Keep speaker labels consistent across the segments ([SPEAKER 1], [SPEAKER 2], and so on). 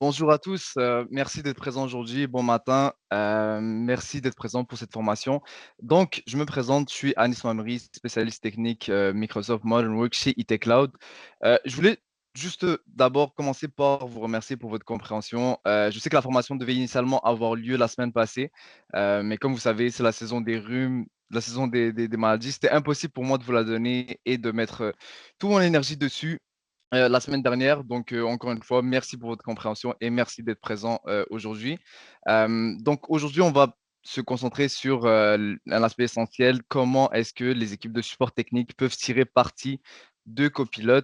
[SPEAKER 1] Bonjour à tous, merci d'être présents aujourd'hui. Bon matin, merci d'être présent pour cette formation. Donc, je me présente, je suis Anis Mamri, spécialiste technique Microsoft Modern Work chez IT Cloud. Je voulais juste d'abord commencer par vous remercier pour votre compréhension. Je sais que la formation devait initialement avoir lieu la semaine passée, mais comme vous savez, c'est la saison des rhumes, la saison des maladies. C'était impossible pour moi de vous la donner et de mettre toute mon énergie dessus la semaine dernière. Donc, encore une fois, merci pour votre compréhension et merci d'être présent aujourd'hui. Donc, aujourd'hui, on va se concentrer sur un aspect essentiel. Comment est-ce que les équipes de support technique peuvent tirer parti de Copilot?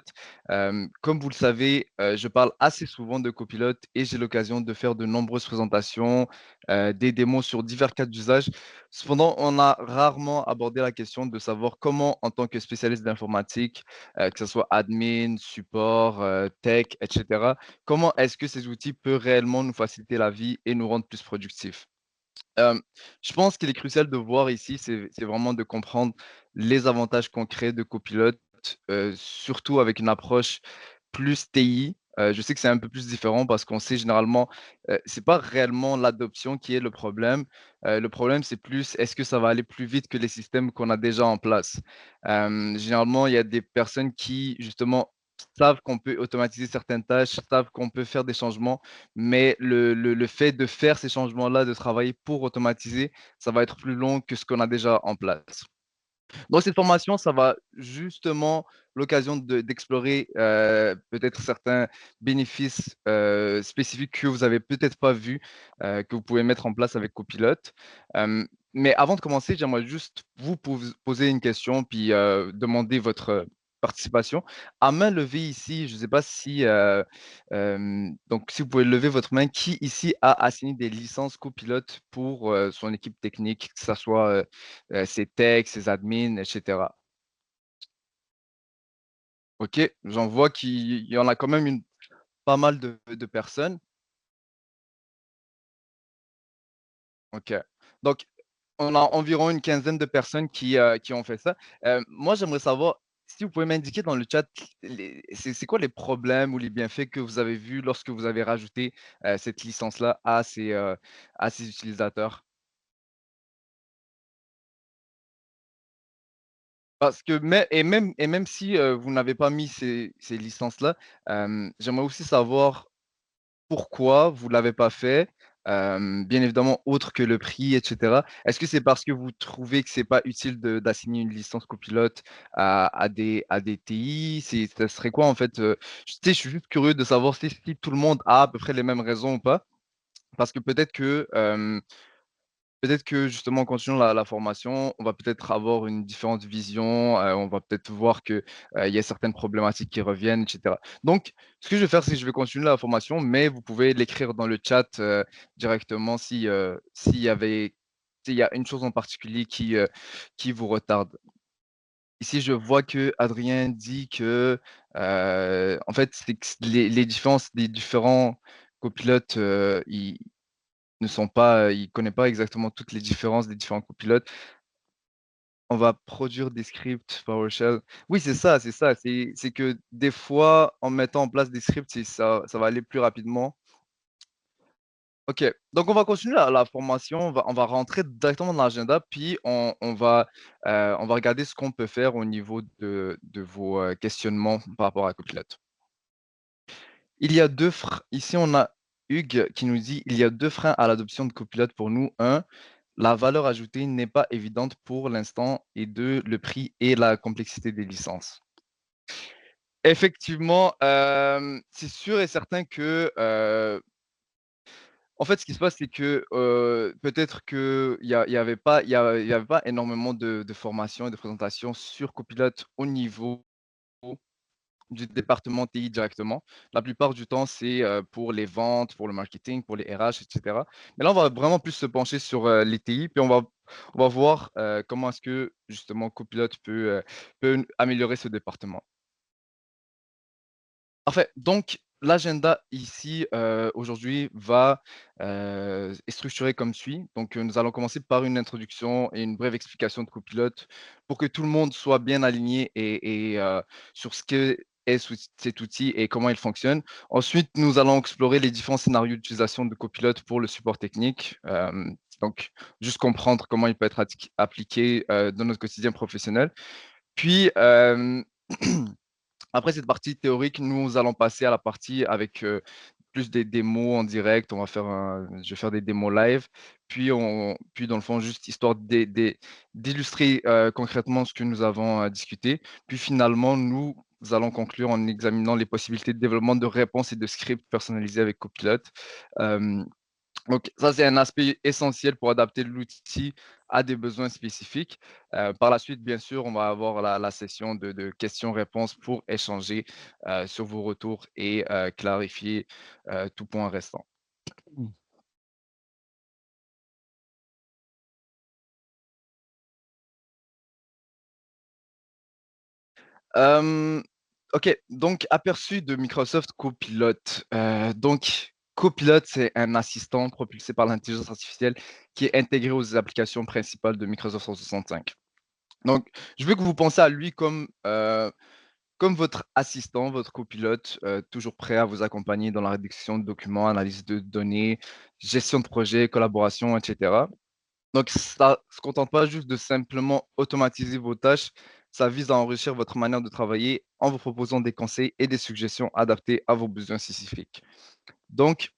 [SPEAKER 1] Comme vous le savez, je parle assez souvent de Copilot et j'ai l'occasion de faire de nombreuses présentations, des démos sur divers cas d'usage. Cependant, on a rarement abordé la question de savoir comment, en tant que spécialiste d'informatique, que ce soit admin, support, tech, et cetera. Comment est-ce que ces outils peuvent réellement nous faciliter la vie et nous rendre plus productifs? Hem, je pense qu'il est crucial de voir ici, c'est vraiment de comprendre les avantages concrets de Copilot, surtout avec une approche plus TI. Je sais que c'est un peu plus différent parce qu'on sait généralement, c'est pas réellement l'adoption qui est le problème c'est plus est-ce que ça va aller plus vite que les systèmes qu'on a déjà en place? Généralement, il y a des personnes qui justement savent qu'on peut automatiser certaines tâches, savent qu'on peut faire des changements, mais le fait de faire ces changements-là, de travailler pour automatiser, ça va être plus long que ce qu'on a déjà en place. Donc cette formation, ça va justement l'occasion d'explorer, peut-être certains bénéfices, spécifiques que vous avez peut-être pas vus, que vous pouvez mettre en place avec Copilot. Mais avant de commencer, j'aimerais juste vous poser une question, puis, demander votre participation. À main levée ici, je ne sais pas si, donc si vous pouvez lever votre main, qui ici a assigné des licences Copilot pour, son équipe technique, que ça soit, ses techs, ses admins, et cetera. OK, j'en vois qu'il y en a quand même une pas mal de personnes. OK. Donc on a environ une quinzaine de personnes qui ont fait ça. Moi, j'aimerais savoir si vous pouvez m'indiquer dans le chat c'est quoi les problèmes ou les bienfaits que vous avez vus lorsque vous avez rajouté, cette licence-là à ces utilisateurs? Parce que même si, vous n'avez pas mis ces licences-là, j'aimerais aussi savoir pourquoi vous l'avez pas fait? Bien évidemment, autre que le prix et cetera. Est-ce que c'est parce que vous trouvez que c'est pas utile d'assigner une licence copilote à des TI? Ça serait quoi en fait, tu sais, je suis juste curieux de savoir si tout le monde a à peu près les mêmes raisons ou pas? Parce que peut-être que justement en continuant la formation, on va peut-être avoir une différente vision, on va peut-être voir que, il y a certaines problématiques qui reviennent et cetera. Donc ce que je vais faire, c'est que je vais continuer la formation, mais vous pouvez l'écrire dans le chat, directement si, s'il y a une chose en particulier qui vous retarde. Ici, je vois que Adrien dit que, en fait, c'est que les différences des différents copilotes, ils ne sont pas, il connaît pas exactement toutes les différences des différents copilotes. On va produire des scripts PowerShell. Oui, c'est ça, c'est que des fois, en mettant en place des scripts, c'est ça va aller plus rapidement. OK, donc on va continuer la formation, on va rentrer directement dans l'agenda, puis on va regarder ce qu'on peut faire au niveau de vos, questionnements par rapport à Copilot. Il y a 2 fr ici on a Hugues qui nous dit: «Il y a 2 freins à l'adoption de Copilot pour nous. Un, la valeur ajoutée n'est pas évidente pour l'instant et 2, le prix et la complexité des licences». Effectivement, c'est sûr et certain que, en fait, ce qui se passe, c'est que, peut-être qu'il y avait pas énormément de formations et de présentations sur Copilot au niveau du département TI directement. La plupart du temps, c'est, pour les ventes, pour le marketing, pour les RH et cetera. Mais là, on va vraiment plus se pencher sur, les TI, puis on va voir, comment est-ce que justement Copilot peut améliorer ce département. Parfait. Donc, l'agenda ici, aujourd'hui est structuré comme suit. Donc, nous allons commencer par une introduction et une brève explication de copilote pour que tout le monde soit bien aligné et sur ce qu'est est cet outil et comment il fonctionne. Ensuite, nous allons explorer les différents scénarios d'utilisation de Copilot pour le support technique. Donc, juste comprendre comment il peut être appliqué dans notre quotidien professionnel. Puis, après cette partie théorique, nous allons passer à la partie avec plus des démos en direct. Je vais faire des démos live. Puis dans le fond, juste histoire d'illustrer concrètement ce que nous avons discuté. Puis finalement, nous allons conclure en examinant les possibilités de développement de réponses et de scripts personnalisés avec Copilot. Euh, donc, ça, c'est un aspect essentiel pour adapter l'outil à des besoins spécifiques. Par la suite, bien sûr, on va avoir la session de questions-réponses pour échanger sur vos retours et clarifier tout point restant. Euh, OK, donc aperçu de Microsoft Copilot. Donc, Copilot, c'est un assistant propulsé par l'intelligence artificielle qui est intégré aux applications principales de Microsoft 365. Donc, je veux que vous pensez à lui comme votre assistant, votre copilote, toujours prêt à vous accompagner dans la rédaction de documents, analyse de données, gestion de projet, collaboration, et cetera. Donc ça ne se contente pas juste de simplement automatiser vos tâches, ça vise à enrichir votre manière de travailler en vous proposant des conseils et des suggestions adaptées à vos besoins spécifiques. Donc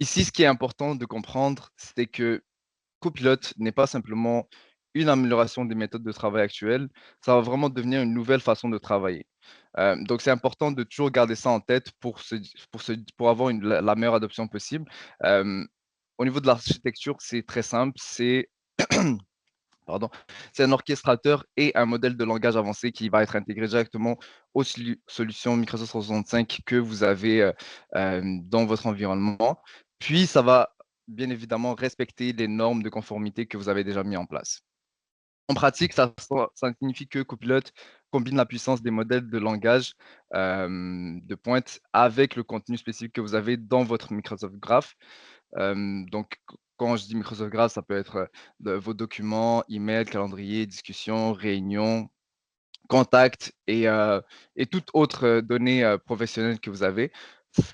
[SPEAKER 1] ici, ce qui est important de comprendre, c'est que Copilot n'est pas simplement une amélioration des méthodes de travail actuelles, ça va vraiment devenir une nouvelle façon de travailler. Donc, c'est important de toujours garder ça en tête pour avoir la meilleure adoption possible. Euh, Au niveau de l'architecture, c'est très simple. Pardon, c'est un orchestrateur et un modèle de langage avancé qui va être intégré directement aux solutions Microsoft 365 que vous avez dans votre environnement. Puis, ça va bien évidemment respecter les normes de conformité que vous avez déjà mis en place. En pratique, ça signifie que Copilot combine la puissance des modèles de langage de pointe avec le contenu spécifique que vous avez dans votre Microsoft Graph. Donc, quand je dis Microsoft Graph, ça peut être vos documents, emails, calendrier, discussions, réunions, contacts et toute autre donnée professionnelle que vous avez.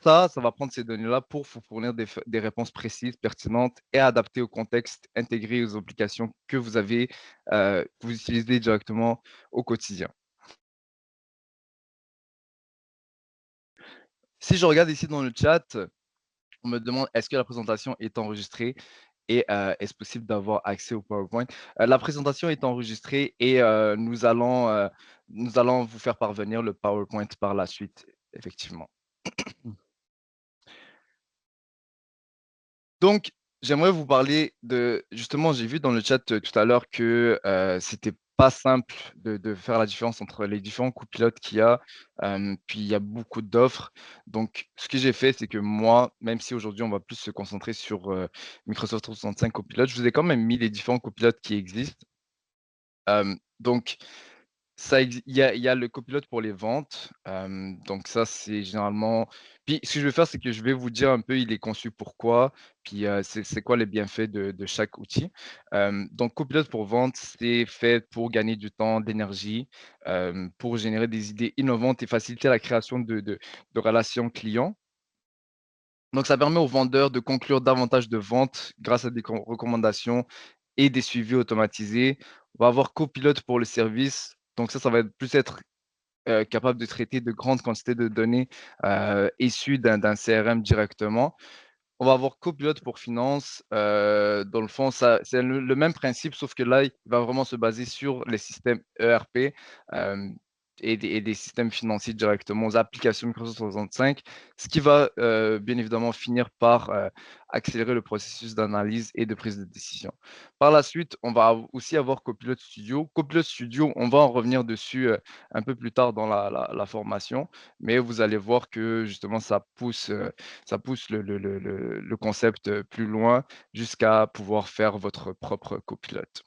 [SPEAKER 1] Ça va prendre ces données-là pour vous fournir des réponses précises, pertinentes et adaptées au contexte, intégrées aux applications que que vous utilisez directement au quotidien. Si je regarde ici dans le chat, on me demande est-ce que la présentation est enregistrée et est-ce possible d'avoir accès au PowerPoint? La présentation est enregistrée et nous allons vous faire parvenir le PowerPoint par la suite, effectivement. Donc, j'aimerais vous parler de justement, j'ai vu dans le chat tout à l'heure que c'était pas simple de faire la différence entre les différents copilotes qu'il y a. Puis il y a beaucoup d'offres. Donc, ce que j'ai fait, c'est que moi, même si aujourd'hui on va plus se concentrer sur Microsoft 365 Copilot, je vous ai quand même mis les différents copilotes qui existent. Donc, il y a le copilote pour les ventes. Donc ça, c'est généralement puis ce que je vais faire, c'est que je vais vous dire un peu il est conçu pourquoi, puis, c'est quoi les bienfaits de chaque outil. Donc copilote pour vente, c'est fait pour gagner du temps, de l'énergie, pour générer des idées innovantes et faciliter la création de relations clients. Donc ça permet aux vendeurs de conclure davantage de ventes grâce à des recommandations et des suivis automatisés. On va avoir copilote pour le service. Donc ça va être capable de traiter de grandes quantités de données issues d'un CRM directement. On va avoir Copilot pour finance. Dans le fond, c'est le même principe, sauf que là, il va vraiment se baser sur les systèmes ERP euh, et des systèmes financiers directement aux applications Microsoft 365, ce qui va bien évidemment finir par accélérer le processus d'analyse et de prise de décision. Par la suite, on va aussi avoir Copilot Studio. Copilot Studio, on va en revenir dessus un peu plus tard dans la formation, mais vous allez voir que justement, ça pousse le concept plus loin jusqu'à pouvoir faire votre propre copilote.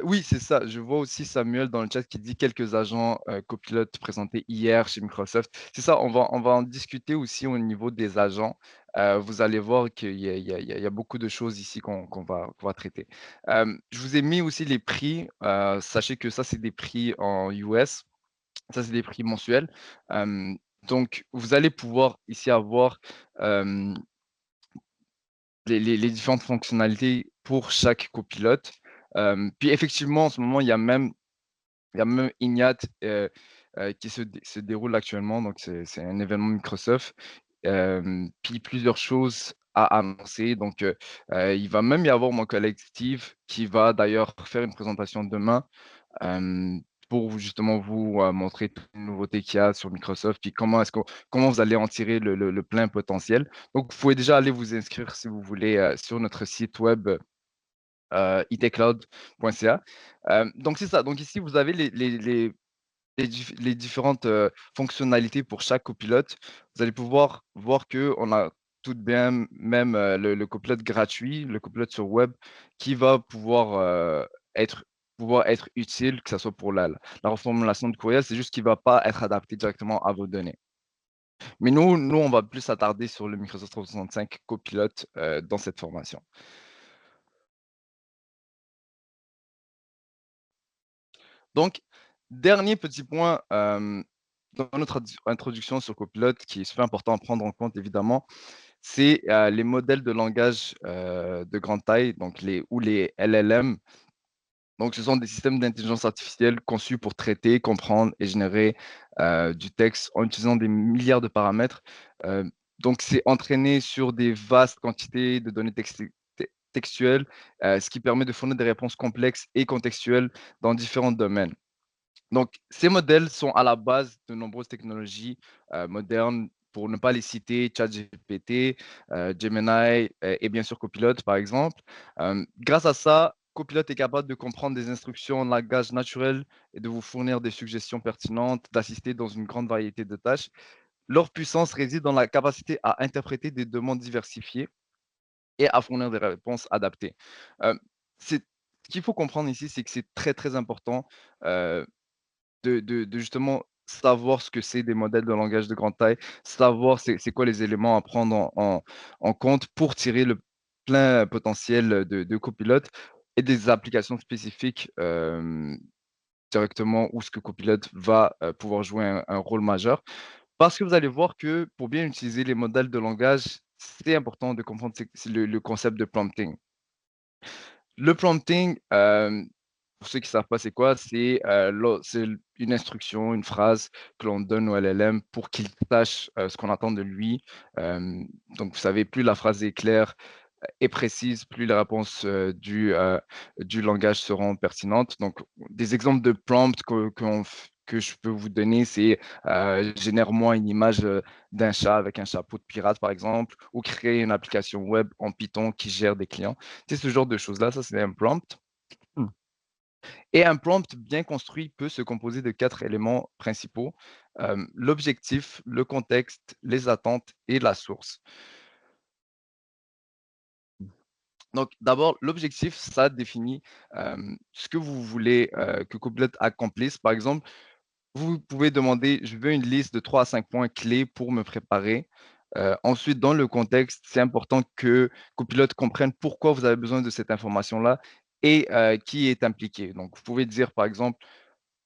[SPEAKER 1] Oui, c'est ça. Je vois aussi Samuel dans le chat qui dit quelques agents copilotes présentés hier chez Microsoft. C'est ça, on va en discuter aussi au niveau des agents. Vous allez voir qu'il y a, il y a- il y a- il y a beaucoup de choses ici qu'on va traiter. Je vous ai mis aussi les prix. Sachez que ça, c'est des prix en US. Ça, c'est des prix mensuels. Euh, donc, vous allez pouvoir ici avoir euh, les différentes fonctionnalités pour chaque copilote. Puis effectivement, en ce moment, il y a même Ignat qui se déroule actuellement, donc c'est un événement Microsoft. Puis plusieurs choses à annoncer. Donc, il va même y avoir mon collègue Steve qui va d'ailleurs faire une présentation demain euh, pour justement vous montrer toutes les nouveautés qu'il y a sur Microsoft, puis comment vous allez en tirer le plein potentiel. Donc, vous pouvez déjà aller vous inscrire si vous voulez sur notre site web itcloud.ca. Donc, c'est ça. Donc, ici, vous avez les différentes fonctionnalités pour chaque copilote. Vous allez pouvoir voir qu'on a tout de bien même le copilote gratuit, le copilote sur web, qui va être, pouvoir être utile, que ce soit pour la reformulation de courriel, c'est juste qu'il ne va pas être adapté directement à vos données. Mais nous, on va plus s'attarder sur le Microsoft 365 copilote dans cette formation. Donc, dernier petit point dans notre introduction sur Copilot, qui est super important à prendre en compte, évidemment, c'est les modèles de langage de grande taille, donc ou les LLM. Donc, ce sont des systèmes d'intelligence artificielle conçus pour traiter, comprendre et générer du texte en utilisant des milliards de paramètres. Euh, donc, c'est entraîné sur des vastes quantités de données textuelles, ce qui permet de fournir des réponses complexes et contextuelles dans différents domaines. Donc, ces modèles sont à la base de nombreuses technologies modernes, pour ne pas les citer, ChatGPT, Gemini et bien sûr Copilot, par exemple. Grâce à ça, Copilot est capable de comprendre des instructions en langage naturel et de vous fournir des suggestions pertinentes, d'assister dans une grande variété de tâches. Leur puissance réside dans la capacité à interpréter des demandes diversifiées et à fournir des réponses adaptées. Euh, ce qu'il faut comprendre ici, c'est que c'est très, très important. euh, de justement savoir ce que c'est des modèles de langage de grande taille, savoir c'est quoi les éléments à prendre en compte pour tirer le plein potentiel de copilote et des applications spécifiques directement où ce que Copilot va pouvoir jouer un rôle majeur. Parce que vous allez voir que pour bien utiliser les modèles de langage, c'est important de comprendre c'est le concept de prompting. Le prompting, pour ceux qui ne savent pas c'est quoi, c'est une instruction, une phrase que l'on donne au LLM pour qu'il sache ce qu'on attend de lui. Euh, donc, vous savez, plus la phrase est claire et précise, plus les réponses du langage seront pertinentes. Donc, des exemples de prompts que je peux vous donner, c'est génère-moi une image d'un chat avec un chapeau de pirate, par exemple, ou créer une application web en Python qui gère des clients. C'est ce genre de choses-là, ça c'est un prompt. Hmm. Et un prompt bien construit peut se composer de quatre éléments principaux, l'objectif, le contexte, les attentes et la source. Donc, d'abord, l'objectif, ça définit ce que vous voulez que Copilot accomplisse. Par exemple, vous pouvez demander, je veux une liste de 3 à 5 points clés pour me préparer. Ensuite, dans le contexte, c'est important que Copilot comprenne pourquoi vous avez besoin de cette information-là et qui est impliqué. Donc, vous pouvez dire, par exemple,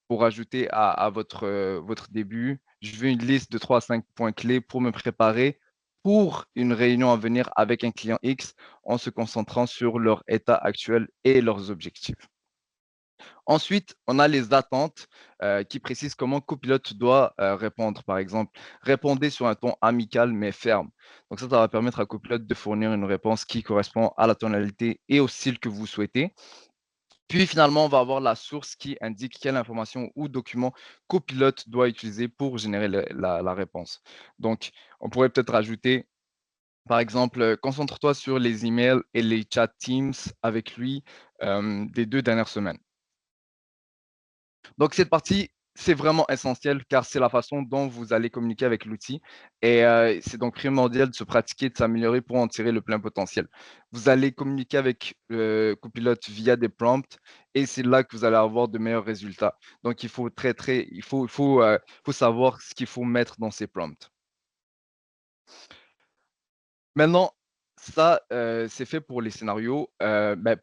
[SPEAKER 1] pour ajouter à votre début, je veux une liste de 3 à 5 points clés pour me préparer pour une réunion à venir avec un client X en se concentrant sur leur état actuel et leurs objectifs. Ensuite, on a les attentes qui précisent comment Copilot doit répondre. Par exemple, répondez sur un ton amical mais ferme. Donc ça va permettre à Copilot de fournir une réponse qui correspond à la tonalité et au style que vous souhaitez. Puis finalement, on va avoir la source qui indique quelle information ou document Copilot doit utiliser pour générer la réponse. Donc, on pourrait peut-être rajouter, par exemple, concentre-toi sur les emails et les chats Teams avec lui des 2 dernières semaines. Donc, cette partie c'est vraiment essentiel car c'est la façon dont vous allez communiquer avec l'outil et c'est donc primordial de se pratiquer, de s'améliorer pour en tirer le plein potentiel. Vous allez communiquer avec Copilot via des prompts et c'est là que vous allez avoir de meilleurs résultats. Donc il faut faut savoir ce qu'il faut mettre dans ces prompts. Maintenant, ça, c'est fait pour les scénarios.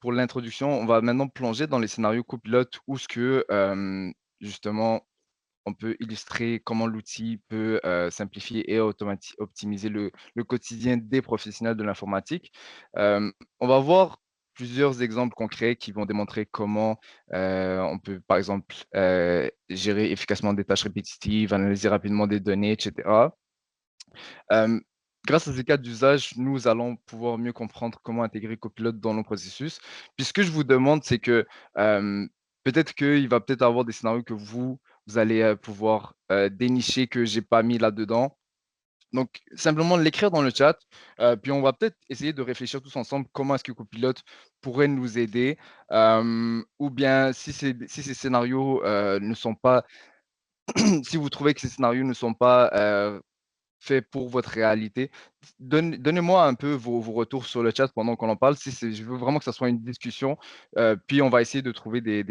[SPEAKER 1] Pour l'introduction, on va maintenant plonger dans les scénarios copilotes où ce que, justement, on peut illustrer comment l'outil peut, simplifier et optimiser le quotidien des professionnels de l'informatique. On va voir plusieurs exemples concrets qui vont démontrer comment, on peut, par exemple, gérer efficacement des tâches répétitives, analyser rapidement des données et cetera. Hem, Grâce à ces cas d'usage, nous allons pouvoir mieux comprendre comment intégrer Copilot dans nos processus. Puis ce que je vous demande, c'est que, peut-être qu'il va peut-être avoir des scénarios que vous allez, pouvoir, dénicher que j'ai pas mis là-dedans. Donc simplement l'écrire dans le chat, puis on va peut-être essayer de réfléchir tous ensemble comment est-ce que Copilot pourrait nous aider, ou bien si ces scénarios, ne sont pas si vous trouvez que ces scénarios ne sont pas, fait pour votre réalité. Donnez-moi un peu vos retours sur le chat pendant qu'on en parle. Si c'est Je veux vraiment que ça soit une discussion, puis on va essayer de trouver des,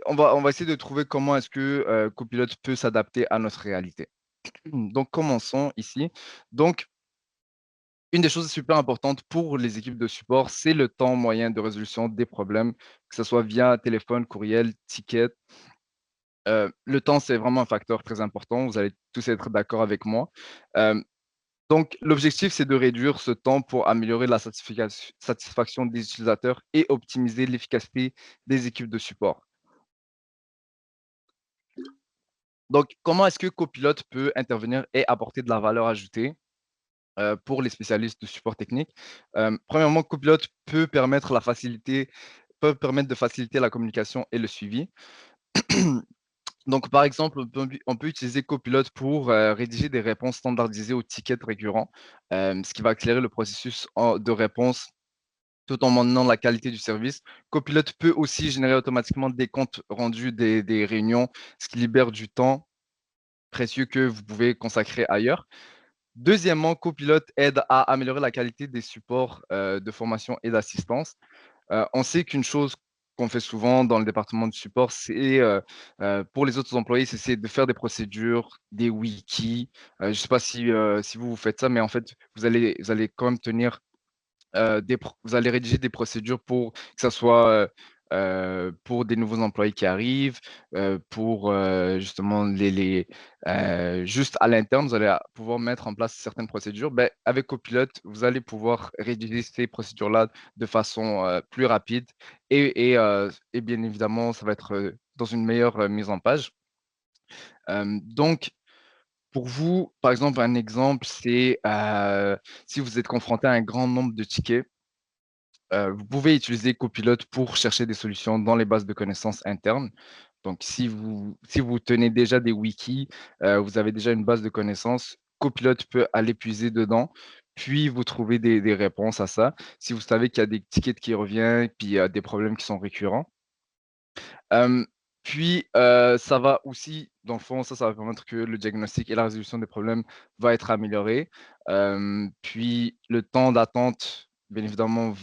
[SPEAKER 1] on va essayer de trouver comment est-ce que, Copilot peut s'adapter à notre réalité. Donc commençons ici. Donc une des choses super importantes pour les équipes de support, c'est le temps moyen de résolution des problèmes, que ce soit via téléphone, courriel, ticket. Le temps, c'est vraiment un facteur très important. Vous allez tous être d'accord avec moi. Hem Donc, l'objectif, c'est de réduire ce temps pour améliorer la satisfaction des utilisateurs et optimiser l'efficacité des équipes de support. Donc, comment est-ce que Copilot peut intervenir et apporter de la valeur ajoutée pour les spécialistes de support technique? Premièrement, Copilot peut permettre de faciliter la communication et le suivi. Donc, par exemple, on peut utiliser Copilot pour rédiger des réponses standardisées aux tickets récurrents, ce qui va accélérer le processus de réponse tout en maintenant la qualité du service. Copilot peut aussi générer automatiquement des comptes rendus des réunions, ce qui libère du temps précieux que vous pouvez consacrer ailleurs. Deuxièmement, Copilot aide à améliorer la qualité des supports, de formation et d'assistance. On sait qu'une chose qu'on fait souvent dans le département du support, c'est, pour les autres employés, c'est de faire des procédures, des wikis. Je ne sais pas si vous faites ça, mais en fait, vous allez quand même tenir vous allez rédiger des procédures pour que ça soit, pour des nouveaux employés qui arrivent, pour, justement juste à l'interne, vous allez pouvoir mettre en place certaines procédures. Beh, avec Copilot, vous allez pouvoir rédiger ces procédures-là de façon, plus rapide et bien évidemment, ça va être, dans une meilleure, mise en page. Donc pour vous, par exemple, un exemple, c'est, si vous êtes confronté à un grand nombre de tickets. Vous pouvez utiliser Copilot pour chercher des solutions dans les bases de connaissances internes. Donc si vous tenez déjà des wikis, vous avez déjà une base de connaissances, Copilot peut aller puiser dedans, puis vous trouver des réponses à ça. Si vous savez qu'il y a des tickets qui reviennent, puis il y a des problèmes qui sont récurrents. Hem, Puis, ça va aussi dans le fond, ça va permettre que le diagnostic et la résolution des problèmes va être amélioré. Puis le temps d'attente, bien évidemment,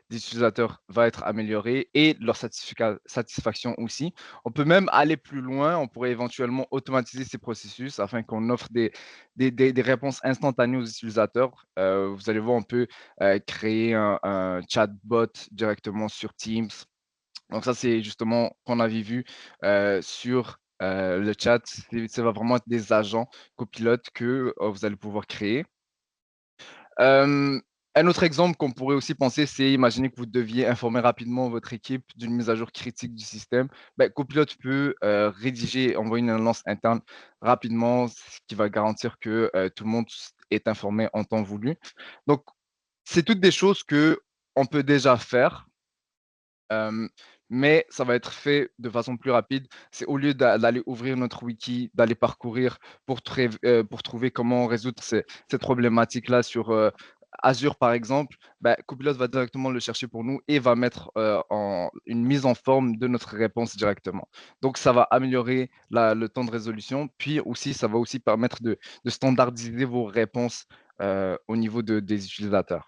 [SPEAKER 1] des utilisateurs va être amélioré et leur satisfaction aussi. On peut même aller plus loin, on pourrait éventuellement automatiser ces processus afin qu'on offre des réponses instantanées aux utilisateurs. Vous allez voir, on peut, créer un chatbot directement sur Teams. Donc ça, c'est justement qu'on avait vu, sur, le chat. Ça va vraiment être des agents copilotes que, vous allez pouvoir créer. Hem, un autre exemple qu'on pourrait aussi penser, c'est imaginer que vous deviez informer rapidement votre équipe d'une mise à jour critique du système. Copilot peut, rédiger, envoyer une annonce interne rapidement, ce qui va garantir que, tout le monde est informé en temps voulu. Donc c'est toutes des choses que on peut déjà faire. Hem, mais ça va être fait de façon plus rapide. C'est au lieu d'aller ouvrir notre wiki, d'aller parcourir pour trouver comment résoudre cette problématique-là Azure, par exemple, ben, Copilot va directement le chercher pour nous et va mettre une mise en forme de notre réponse directement. Donc, ça va améliorer le temps de résolution. Puis aussi, ça va aussi permettre de standardiser vos réponses au niveau des utilisateurs.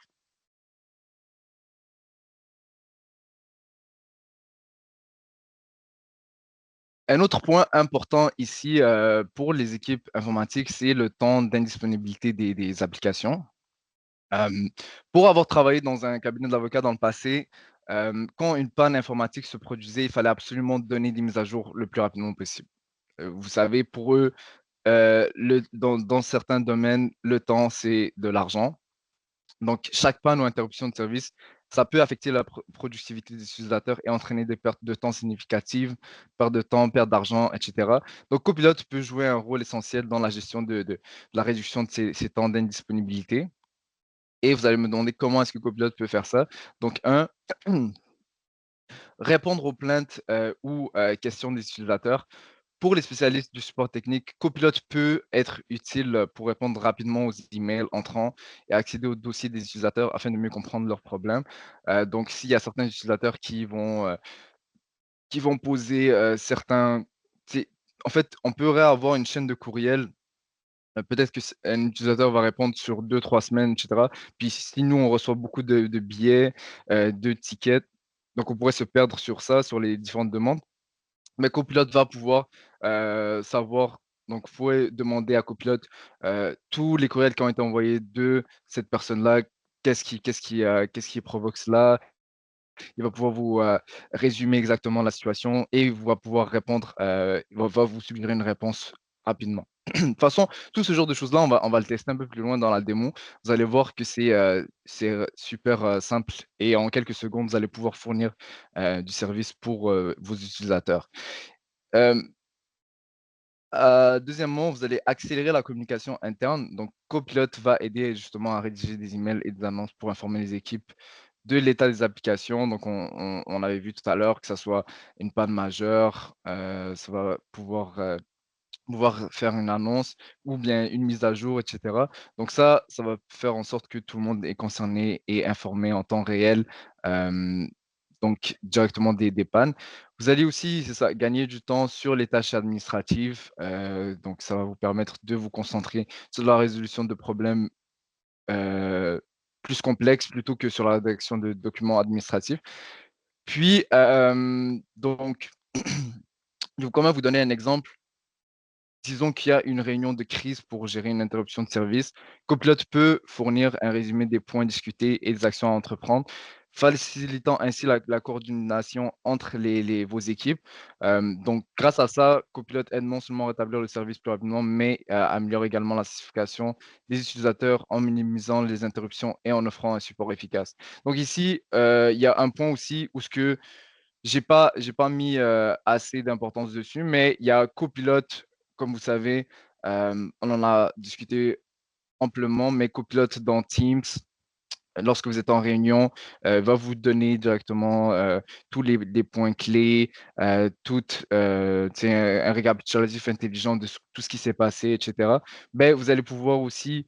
[SPEAKER 1] Un autre point important ici pour les équipes informatiques, c'est le temps d'indisponibilité des applications. Euh, pour avoir travaillé dans un cabinet d'avocats dans le passé, quand une panne informatique se produisait, il fallait absolument donner des mises à jour le plus rapidement possible. Vous savez, pour eux, dans certains domaines, le temps, c'est de l'argent. Donc, chaque panne ou interruption de service, ça peut affecter la productivité des utilisateurs et entraîner des pertes de temps significatives, perte de temps, perte d'argent, etc. Donc, Copilot peut jouer un rôle essentiel dans la gestion de la réduction de ces temps d'indisponibilité. Et vous allez me demander comment est-ce que Copilot peut faire ça. Donc, répondre aux plaintes ou questions des utilisateurs. Pour les spécialistes du support technique, Copilot peut être utile pour répondre rapidement aux emails entrants et accéder aux dossiers des utilisateurs afin de mieux comprendre leurs problèmes. Donc, s'il y a certains utilisateurs qui vont poser certains... En fait, on pourrait avoir une chaîne de courriel. Peut-être qu'un utilisateur va répondre sur 2, 3 semaines, etc. Puis si nous, on reçoit beaucoup de billets, de tickets, donc on pourrait se perdre sur ça, sur les différentes demandes. Mais Copilot va pouvoir savoir. Donc, vous pouvez demander à Copilot tous les courriels qui ont été envoyés de cette personne-là, qu'est-ce qui provoque cela. Il va pouvoir vous résumer exactement la situation et il va pouvoir répondre, va vous suggérer une réponse rapidement. De toute façon, tout ce genre de choses-là, on va le tester un peu plus loin dans la démo. Vous allez voir que c'est super simple et en quelques secondes, vous allez pouvoir fournir du service pour vos utilisateurs. Euh, Deuxièmement, vous allez accélérer la communication interne. Donc, Copilot va aider justement à rédiger des emails et des annonces pour informer les équipes de l'état des applications. Donc, on avait vu tout à l'heure que ça soit une panne majeure, ça va pouvoir faire une annonce ou bien une mise à jour, etc. Donc ça va faire en sorte que tout le monde est concerné et informé en temps réel, euh, donc directement des pannes. Vous allez aussi, c'est ça, gagner du temps sur les tâches administratives. Donc ça va vous permettre de vous concentrer sur la résolution de problèmes euh, plus complexes plutôt que sur la rédaction de documents administratifs. Puis, donc, je vais quand même vous donner un exemple. Disons qu'il y a une réunion de crise pour gérer une interruption de service. Copilot peut fournir un résumé des points discutés et des actions à entreprendre, facilitant ainsi la coordination entre vos équipes. Donc, grâce à ça, Copilot aide non seulement à rétablir le service plus rapidement, mais améliore également la certification des utilisateurs en minimisant les interruptions et en offrant un support efficace. Donc ici, il y a un point aussi où ce que j'ai pas mis assez d'importance dessus, mais il y a Copilot, comme vous savez, on en a discuté amplement, mais Copilot dans Teams, lorsque vous êtes en réunion, va vous donner directement tous les points clés, tu sais, un récapitulatif intelligent de tout ce qui s'est passé, etc. Ben, vous allez pouvoir aussi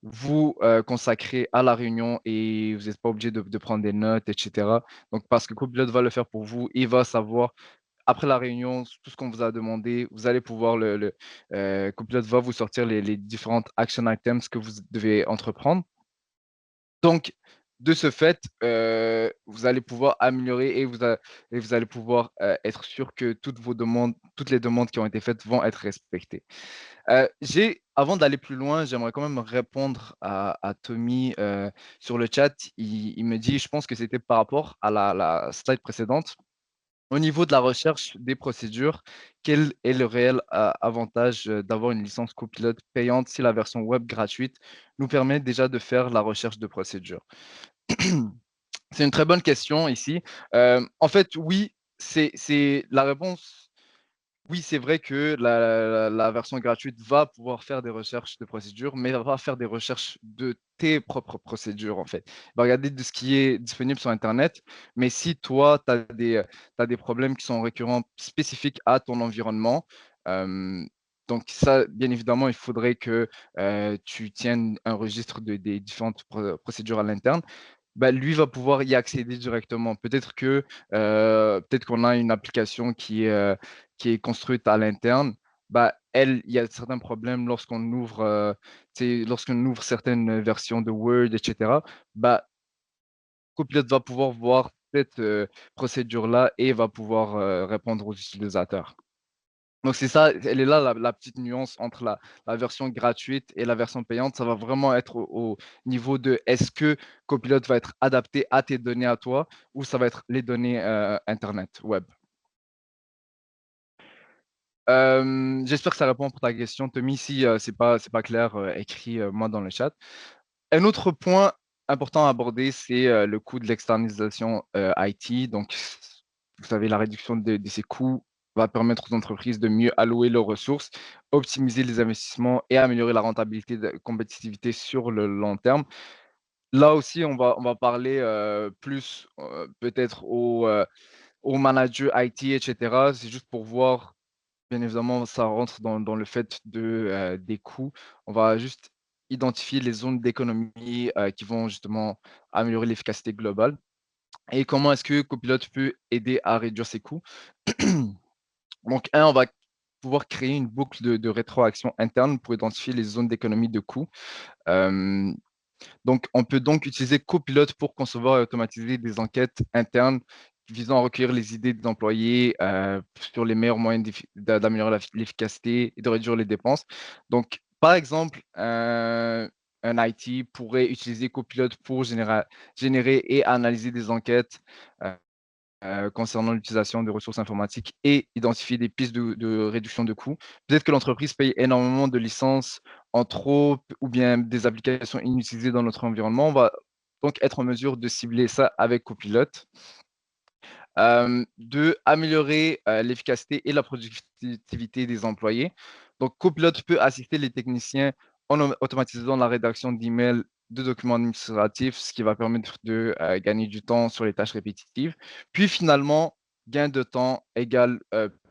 [SPEAKER 1] vous consacrer à la réunion et vous n'êtes pas obligé de prendre des notes, etc. Donc, parce que Copilot va le faire pour vous, il va savoir, après la réunion, tout ce qu'on vous a demandé, vous allez pouvoir, Copilot va vous sortir les différentes action items que vous devez entreprendre. Donc, de ce fait, vous allez pouvoir améliorer et vous allez pouvoir être sûr que toutes les demandes qui ont été faites vont être respectées. Avant d'aller plus loin, j'aimerais quand même répondre à Tommy sur le chat. Il me dit, je pense que c'était par rapport à la slide précédente. Au niveau de la recherche des procédures, quel est le réel avantage d'avoir une licence copilote payante si la version web gratuite nous permet déjà de faire la recherche de procédures? C'est une très bonne question ici. En fait, oui, c'est la réponse. Oui, c'est vrai que la version gratuite va pouvoir faire des recherches de procédures, mais elle va faire des recherches de tes propres procédures, en fait. Elle va regarder de ce qui est disponible sur Internet, mais si toi, tu as des problèmes qui sont récurrents, spécifiques à ton environnement, Donc ça, bien évidemment, il faudrait que tu tiennes un registre des différentes procédures à l'interne. Bah, lui va pouvoir y accéder directement. Peut-être qu'on a une application qui est construite à l'interne. Bah, elle, il y a certains problèmes lorsqu'on ouvre certaines versions de Word, etc. Bah, Copilot va pouvoir voir cette procédure-là et va pouvoir répondre aux utilisateurs. Donc c'est ça, elle est là la petite nuance entre la version gratuite et la version payante. Ça va vraiment être au niveau de est-ce que Copilot va être adapté à tes données à toi ou ça va être les données internet, web. J'espère que ça répond pour ta question, Tommy. Si c'est pas clair, écris moi dans le chat. Un autre point important à aborder, c'est le coût de l'externalisation IT. Donc, vous savez, la réduction de ces coûts va permettre aux entreprises de mieux allouer leurs ressources, optimiser les investissements et améliorer la rentabilité de compétitivité sur le long terme. Là aussi, on va parler plus peut-être aux managers IT, etc. C'est juste pour voir. Bien évidemment, ça rentre dans le fait des coûts. On va juste identifier les zones d'économie, qui vont justement améliorer l'efficacité globale et comment est-ce que Copilot peut aider à réduire ces coûts. Donc on va pouvoir créer une boucle de rétroaction interne pour identifier les zones d'économie de coûts. Hem donc, on peut donc utiliser Copilot pour concevoir et automatiser des enquêtes internes visant à recueillir les idées des employés sur les meilleurs moyens d'améliorer l'efficacité et de réduire les dépenses. Donc, par exemple, un IT pourrait utiliser Copilot pour générer et analyser des enquêtes euh, concernant l'utilisation des ressources informatiques et identifier des pistes de réduction de coûts. Peut-être que l'entreprise paye énormément de licences en trop ou bien des applications inutilisées dans notre environnement. On va donc être en mesure de cibler ça avec Copilot. De améliorer l'efficacité et la productivité des employés. Donc, Copilot peut assister les techniciens en automatisant la rédaction d'emails, de documents administratifs, ce qui va permettre de gagner du temps sur les tâches répétitives. Puis finalement, gain de temps égale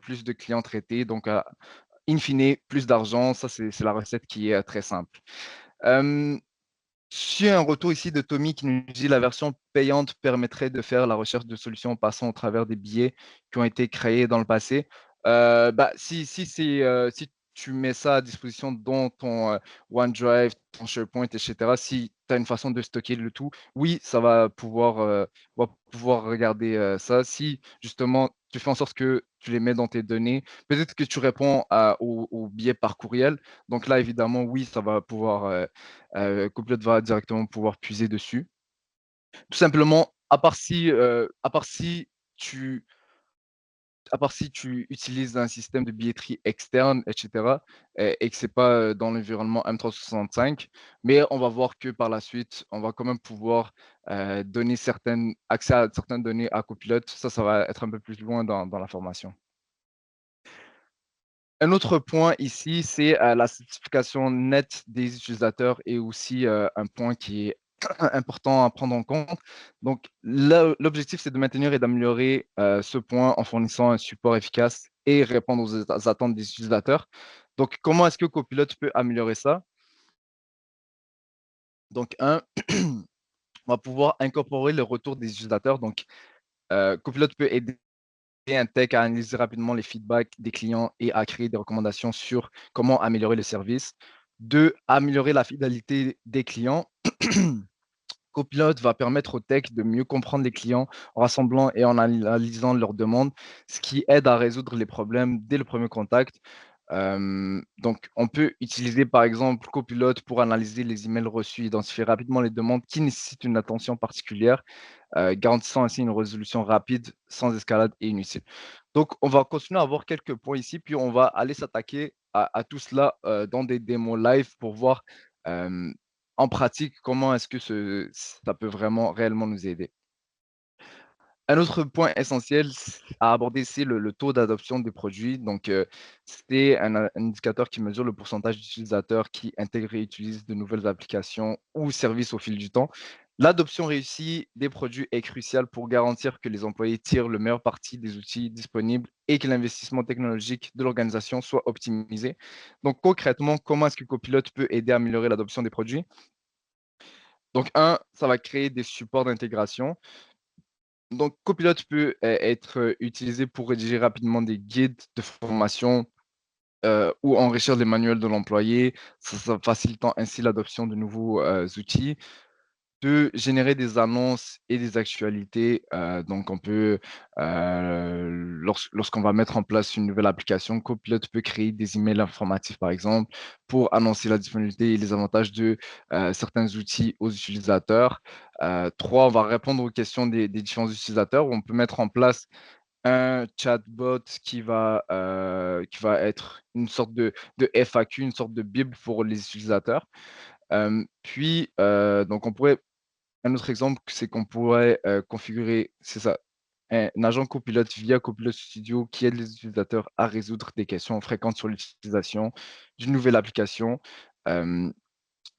[SPEAKER 1] plus de clients traités. Donc, in fine, plus d'argent. Ça, c'est la recette qui est très simple. Euh, j'ai un retour ici de Tommy qui nous dit la version payante permettrait de faire la recherche de solutions en passant au travers des billets qui ont été créés dans le passé. Bah, si tu mets ça à disposition dans ton OneDrive, ton SharePoint, etc., si tu as une façon de stocker le tout, oui, on va pouvoir regarder ça. Si justement tu fais en sorte que tu les mets dans tes données, peut-être que tu réponds aux billets par courriel. Donc là, évidemment, oui, ça va pouvoir Copilot va directement pouvoir puiser dessus. Tout simplement, tu à part si tu utilises un système de billetterie externe et cetera et que c'est pas, dans l'environnement M365, mais on va voir que par la suite, on va quand même pouvoir, donner certaines accès à certaines données à Copilot. Ça va être un peu plus loin dans la formation. Un autre point ici, c'est, la certification nette des utilisateurs et aussi, un point qui est important à prendre en compte. Donc l'objectif, c'est de maintenir et d'améliorer, ce point en fournissant un support efficace et répondre aux attentes des utilisateurs. Donc comment est-ce que Copilot peut améliorer ça? Donc on va pouvoir incorporer le retour des utilisateurs. Donc, Copilot peut aider un tech à analyser rapidement les feedbacks des clients et à créer des recommandations sur comment améliorer le service. 2, améliorer la fidélité des clients. Copilot va permettre au tech de mieux comprendre les clients en rassemblant et en analysant leurs demandes, ce qui aide à résoudre les problèmes dès le premier contact. Donc, on peut utiliser par exemple Copilot pour analyser les emails reçus, identifier rapidement les demandes qui nécessitent une attention particulière, garantissant ainsi une résolution rapide, sans escalade et inutile. Donc, on va continuer à voir quelques points ici, puis on va aller s'attaquer à tout cela dans des démos live pour voir euh, en pratique comment est-ce que ça peut vraiment réellement nous aider. Un autre point essentiel à aborder, c'est le taux d'adoption des produits. Donc, c'est un indicateur qui mesure le pourcentage d'utilisateurs qui intègrent et utilisent de nouvelles applications ou services au fil du temps. L'adoption réussie des produits est cruciale pour garantir que les employés tirent le meilleur parti des outils disponibles et que l'investissement technologique de l'organisation soit optimisé. Donc concrètement, comment est-ce que Copilot peut aider à améliorer l'adoption des produits? Donc un, ça va créer des supports d'intégration. Donc Copilot peut être utilisé pour rédiger rapidement des guides de formation ou enrichir les manuels de l'employé, ça facilitant ainsi l'adoption de nouveaux outils. De générer des annonces et des actualités. Donc, on peut, lorsqu'on va mettre en place une nouvelle application, Copilot peut créer des emails informatifs, par exemple, pour annoncer la disponibilité et les avantages de certains outils aux utilisateurs. Trois, on va répondre aux questions des différents utilisateurs. On peut mettre en place un chatbot qui va être une sorte de FAQ, une sorte de bible pour les utilisateurs. Puis, donc, on pourrait un autre exemple, c'est qu'on pourrait, configurer c'est ça, un agent copilote via Copilot Studio qui aide les utilisateurs à résoudre des questions fréquentes sur l'utilisation d'une nouvelle application. Hem,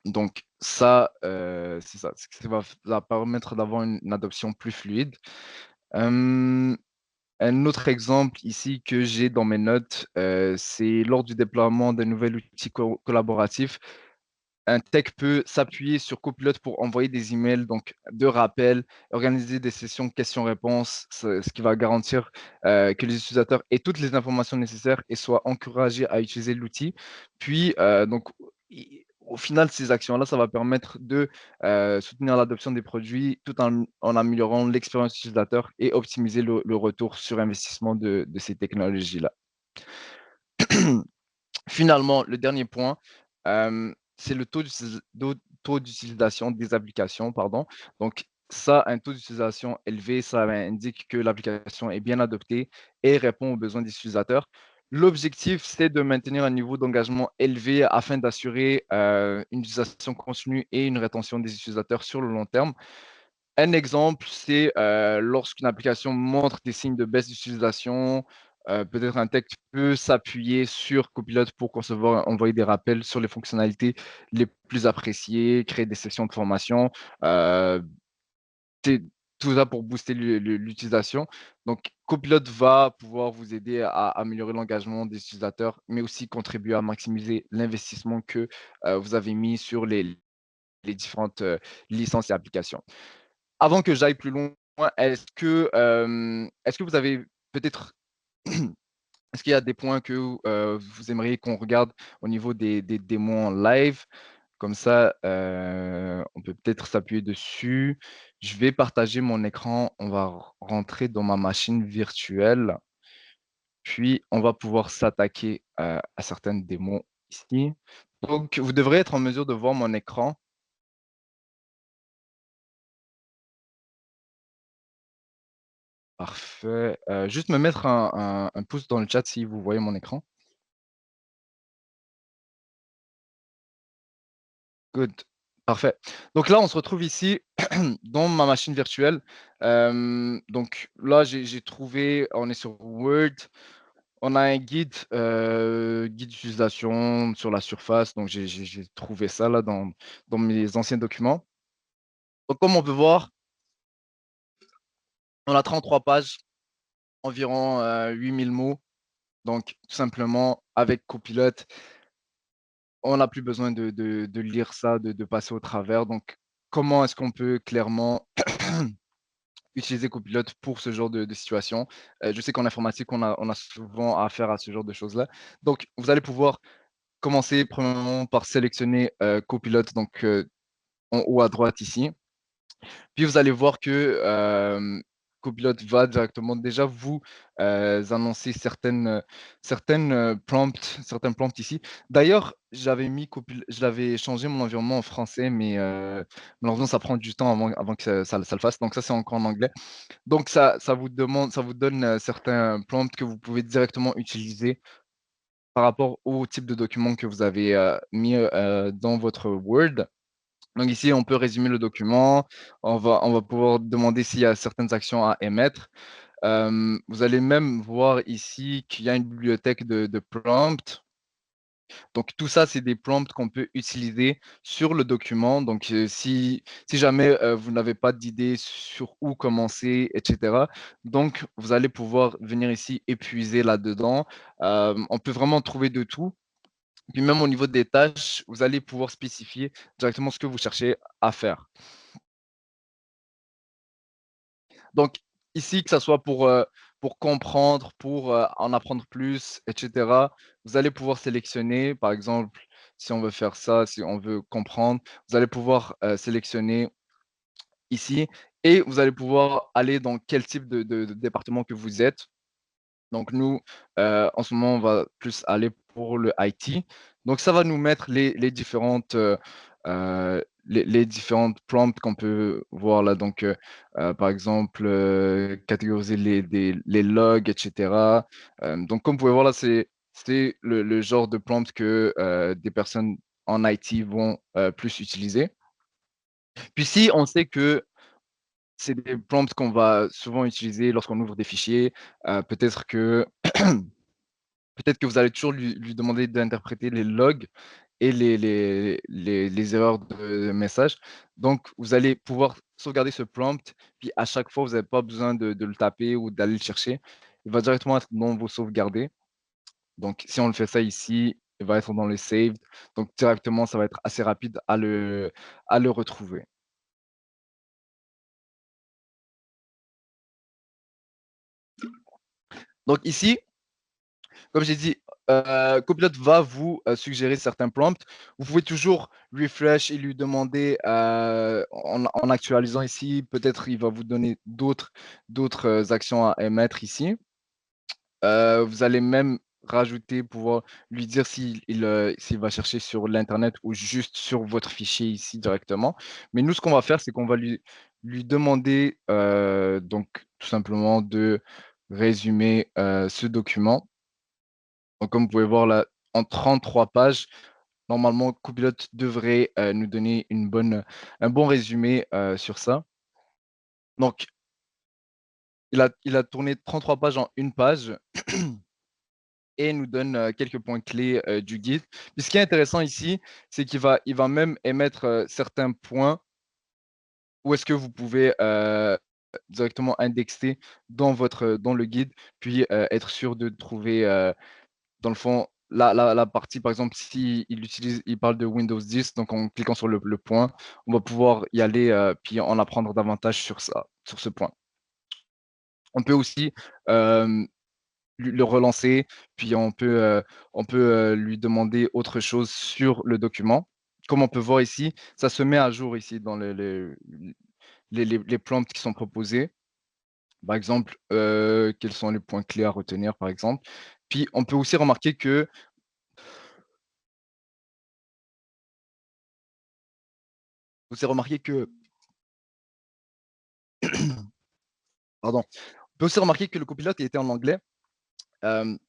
[SPEAKER 1] donc ça, c'est ça, ça va permettre d'avoir une adoption plus fluide. Hem, un autre exemple ici que j'ai dans mes notes, c'est lors du déploiement d'un nouvel outil collaboratif. Un tech peut s'appuyer sur Copilot pour envoyer des emails donc de rappel, organiser des sessions questions-réponses, ce qui va garantir, que les utilisateurs aient toutes les informations nécessaires et soient encouragés à utiliser l'outil. Puis, donc i au final, ces actions-là, ça va permettre de, soutenir l'adoption des produits tout en améliorant l'expérience utilisateur et optimiser le retour sur investissement de ces technologies-là. Finalement, le dernier point, c'est le taux d'utilisation des applications, pardon. Donc ça, un taux d'utilisation élevé, ça indique que l'application est bien adoptée et répond aux besoins des utilisateurs. L'objectif, c'est de maintenir un niveau d'engagement élevé afin d'assurer, une utilisation continue et une rétention des utilisateurs sur le long terme. Un exemple, c'est, lorsqu'une application montre des signes de baisse d'utilisation, peut-être un tech peut s'appuyer sur Copilot pour concevoir envoyer des rappels sur les fonctionnalités les plus appréciées, créer des sessions de formation, heu, té tout ça pour booster l'utilisation. Donc Copilot va pouvoir vous aider à améliorer l'engagement des utilisateurs, mais aussi contribuer à maximiser l'investissement que, vous avez mis sur les différentes, licences et applications. Avant que j'aille plus loin, est-ce que vous avez peut-être est-ce qu'il y a des points que, vous aimeriez qu'on regarde au niveau des démos en live? Comme ça, on peut peut-être s'appuyer dessus. Je vais partager mon écran, on va rentrer dans ma machine virtuelle, puis on va pouvoir s'attaquer, à certaines démos ici. Donc vous devrez être en mesure de voir mon écran. Parfait, juste me mettre un pouce dans le chat si vous voyez mon écran. Good, parfait. Donc là, on se retrouve ici dans ma machine virtuelle. Donc là, j'ai trouvé on est sur Word, on a un guide d'utilisation sur la surface, donc j'ai trouvé ça là dans mes anciens documents. Donc comme on peut voir, on a 33 pages, environ, 8 000 mots. Donc tout simplement avec Copilot, on n'a plus besoin de lire ça, de passer au travers. Donc comment est-ce qu'on peut clairement utiliser Copilot pour ce genre de situation? Je sais qu'en informatique, on a souvent affaire à ce genre de choses-là. Donc vous allez pouvoir commencer premièrement par sélectionner, Copilot donc en haut à droite ici. Puis vous allez voir que, Copilot va directement déjà vous, annoncer certains prompts ici. D'ailleurs, je l'avais changé mon environnement en français, mais malheureusement ça prend du temps avant que ça le fasse, donc ça, c'est encore en anglais. Donc ça vous donne, certains prompts que vous pouvez directement utiliser par rapport au type de document que vous avez, mis, dans votre Word. Donc ici, on peut résumer le document. On va pouvoir demander s'il y a certaines actions à émettre. Vous allez même voir ici qu'il y a une bibliothèque de prompts. Donc, tout ça, c'est des prompts qu'on peut utiliser sur le document. Donc, si jamais vous n'avez pas d'idée sur où commencer, etc., donc vous allez pouvoir venir ici épuiser là-dedans. On peut vraiment trouver de tout. Puis même au niveau des tâches, vous allez pouvoir spécifier directement ce que vous cherchez à faire. Donc ici, que ça soit pour comprendre, pour, en apprendre plus et cetera, vous allez pouvoir sélectionner, par exemple, si on veut faire ça, si on veut comprendre, vous allez pouvoir, sélectionner ici et vous allez pouvoir aller dans quel type de département que vous êtes. Donc nous, en ce moment, on va plus aller pour le IT. Donc ça va nous mettre les différentes, les différentes prompts qu'on peut voir là. Donc, par exemple, catégoriser les logs et cetera. Donc comme vous pouvez voir là, c'est le genre de prompt que, des personnes en IT vont, plus utiliser. Puis si on sait que c'est des prompts qu'on va souvent utiliser lorsqu'on ouvre des fichiers, peut-être que peut-être que vous allez toujours lui demander d'interpréter les logs et les erreurs de message. Donc, vous allez pouvoir sauvegarder ce prompt, puis à chaque fois, vous n'avez pas besoin de le taper ou d'aller le chercher. Il va directement être dans vos sauvegardés. Donc, si on le fait ça ici, il va être dans les saved. Donc, directement, ça va être assez rapide à le retrouver. Donc ici, comme j'ai dit, Copilot va vous suggérer certains prompts. Vous pouvez toujours refresh et lui demander, en actualisant ici, peut-être il va vous donner d'autres actions à émettre ici. Vous allez même rajouter, pouvoir lui dire s'il va chercher sur l'internet ou juste sur votre fichier ici directement. Mais nous, ce qu'on va faire, c'est qu'on va lui demander donc tout simplement de résumer ce document. Donc, comme vous pouvez voir là, en 33 pages, normalement, Copilot devrait nous donner un bon résumé sur ça. Donc, il a tourné 33 pages en une page et nous donne quelques points clés du guide. Puis ce qui est intéressant ici, c'est il va même émettre certains points où est-ce que vous pouvez directement indexer dans le guide, puis être sûr de trouver dans le fond, la partie, par exemple, si il parle de Windows 10, donc en cliquant sur le point, on va pouvoir y aller, puis en apprendre davantage sur ça, sur ce point. On peut aussi le relancer, puis on peut lui demander autre chose sur le document. Comme on peut voir ici, ça se met à jour ici dans les prompts qui sont proposés. Par exemple, quels sont les points clés à retenir, par exemple. Puis on peut aussi remarquer vous avez remarqué que pardon. On peut aussi remarquer que le copilote il était en anglais. Hem,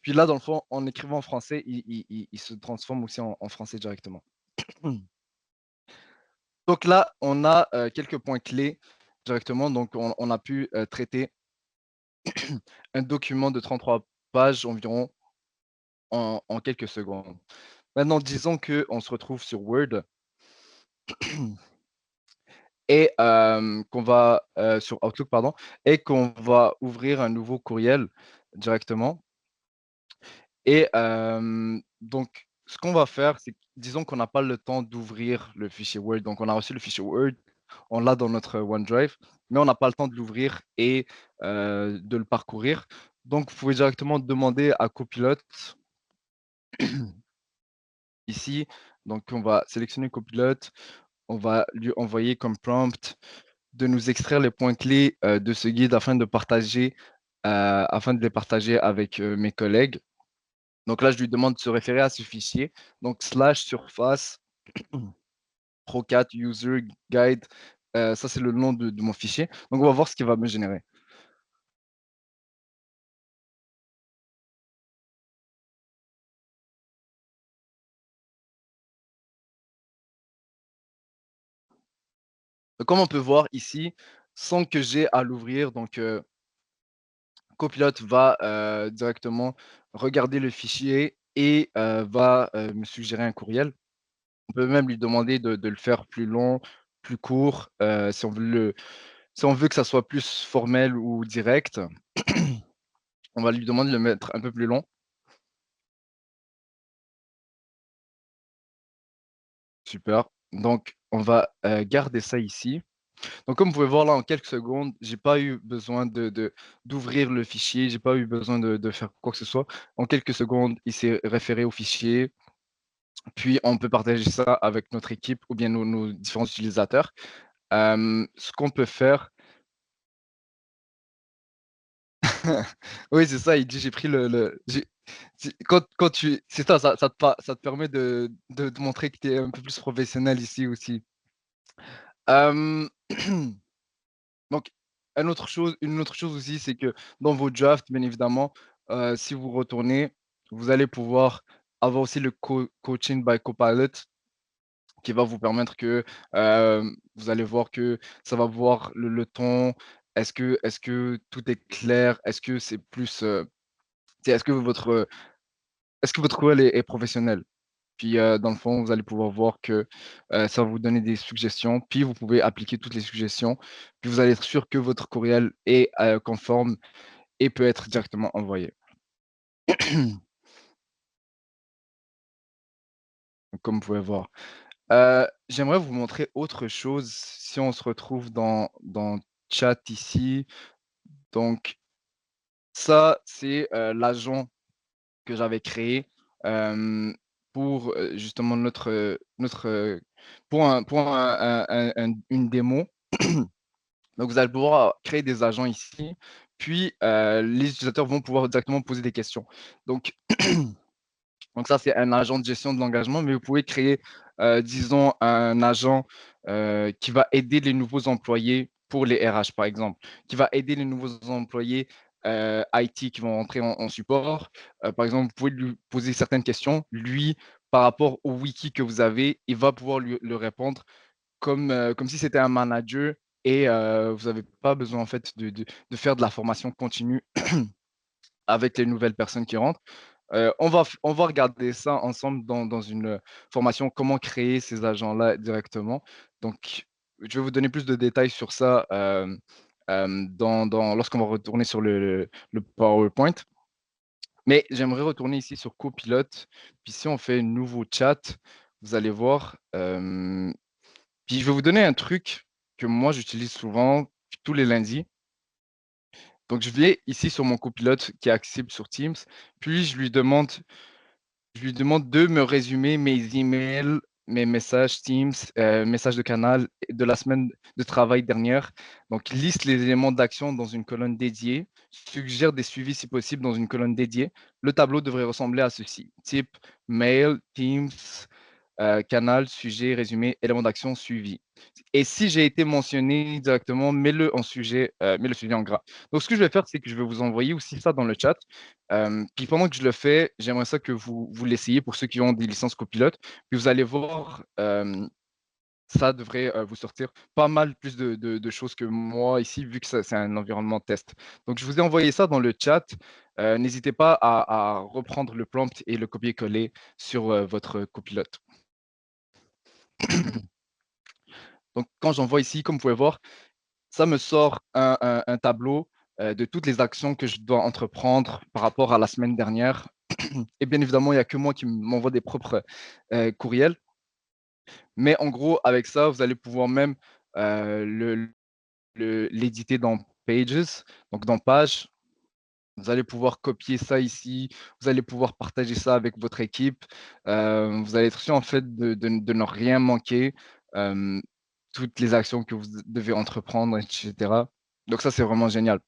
[SPEAKER 1] Puis là, dans le fond, en écrivant en français, il se transforme aussi en français directement. Donc là, on a, quelques points clés directement. Donc on a pu, traiter un document de 33 pages environ en quelques secondes. Maintenant, disons qu'on se retrouve sur Word et qu'on va, sur Outlook, pardon, et qu'on va ouvrir un nouveau courriel directement. Et donc, ce qu'on va faire, c'est que disons qu'on n'a pas le temps d'ouvrir le fichier Word. Donc, on a reçu le fichier Word, on l'a dans notre OneDrive, mais on n'a pas le temps de l'ouvrir et de le parcourir. Donc, vous pouvez directement demander à Copilot ici. Donc, on va sélectionner Copilot, on va lui envoyer comme prompt de nous extraire les points clés de ce guide afin de les partager avec mes collègues. Donc là, je lui demande de se référer à ce fichier. Donc slash surface procat user guide. Ça, c'est le nom de mon fichier. Donc on va voir ce qu'il va me générer. Donc, comme on peut voir ici, sans que j'ai à l'ouvrir, donc Copilot va directement regarder le fichier et va me suggérer un courriel. On peut même lui demander de le faire plus long, plus court, si on veut que ça soit plus formel ou direct, on va lui demander de le mettre un peu plus long. Super. Donc, on va garder ça ici. Donc, comme vous pouvez voir là, en quelques secondes, j'ai pas eu besoin d'ouvrir le fichier, j'ai pas eu besoin de faire quoi que ce soit. En quelques secondes, il s'est référé au fichier, puis on peut partager ça avec notre équipe ou bien nos différents utilisateurs. Ce qu'on peut faire, oui, c'est ça, il dit j'ai pris quand c'est ça, ça te permet de montrer que tu es un peu plus professionnel ici aussi. Euh, Donc, une autre chose aussi, c'est que dans vos drafts, bien évidemment, si vous retournez, vous allez pouvoir avoir aussi le coaching by Copilot qui va vous permettre que vous allez voir que ça va voir le ton. Est-ce que tout est clair? Est-ce que c'est plus, est-ce que est-ce que votre rôle est professionnel? Puis, dans le fond, vous allez pouvoir voir que, ça va vous donner des suggestions, puis vous pouvez appliquer toutes les suggestions, puis vous allez être sûr que votre courriel est, conforme et peut être directement envoyé. Donc comme vous pouvez voir. J'aimerais vous montrer autre chose si on se retrouve dans chat ici. Donc ça, c'est, l'agent que j'avais créé, pour, justement pour une démo. Donc vous allez pouvoir créer des agents ici, puis, les utilisateurs vont pouvoir directement poser des questions. Donc donc ça, c'est un agent de gestion de l'engagement, mais vous pouvez créer, disons un agent, qui va aider les nouveaux employés pour les RH, par exemple, qui va aider les nouveaux employés, IT qui vont entrer en support. Par exemple, vous pouvez lui poser certaines questions. Lui, par rapport au wiki que vous avez, il va pouvoir lui le répondre comme si c'était un manager et vous avez pas besoin en fait de faire de la formation continue avec les nouvelles personnes qui rentrent. On va regarder ça ensemble dans une, formation comment créer ces agents-là directement. Donc je vais vous donner plus de détails sur ça, lorsqu'on va retourner sur le PowerPoint. Mais j'aimerais retourner ici sur Copilot, puis si on fait un nouveau chat, vous allez voir, puis je vais vous donner un truc que moi j'utilise souvent tous les lundis. Donc je vais ici sur mon copilote qui est accessible sur Teams, puis je lui demande de me résumer mes emails, mes messages Teams, messages de canal de la semaine de travail dernière. Donc liste les éléments d'action dans une colonne dédiée, suggère des suivis si possible dans une colonne dédiée. Le tableau devrait ressembler à ceci: type mail, Teams, canal, sujet, résumé, éléments d'action, suivi. Et si j'ai été mentionné directement, mets le sujet en gras. Donc, ce que je vais faire, c'est que je vais vous envoyer aussi ça dans le chat. Puis pendant que je le fais, j'aimerais ça que vous l'essayiez pour ceux qui ont des licences copilotes. Puis vous allez voir, ça devrait vous sortir pas mal plus de choses que moi ici, vu que c'est un environnement test. Donc, je vous ai envoyé ça dans le chat. N'hésitez pas à reprendre le prompt et le copier-coller sur votre copilote. Donc, quand j'envoie ici, comme vous pouvez voir, ça me sort un tableau de toutes les actions que je dois entreprendre par rapport à la semaine dernière. Et bien évidemment, il n'y a que moi qui m'envoie des propres courriels. Mais en gros, avec ça, vous allez pouvoir même l'éditer dans Pages, donc dans Pages. Vous allez pouvoir copier ça ici, vous allez pouvoir partager ça avec votre équipe. Vous allez être sûr en fait de ne rien manquer, euh, toutes les actions que vous devez entreprendre, etc. Donc ça, c'est vraiment génial.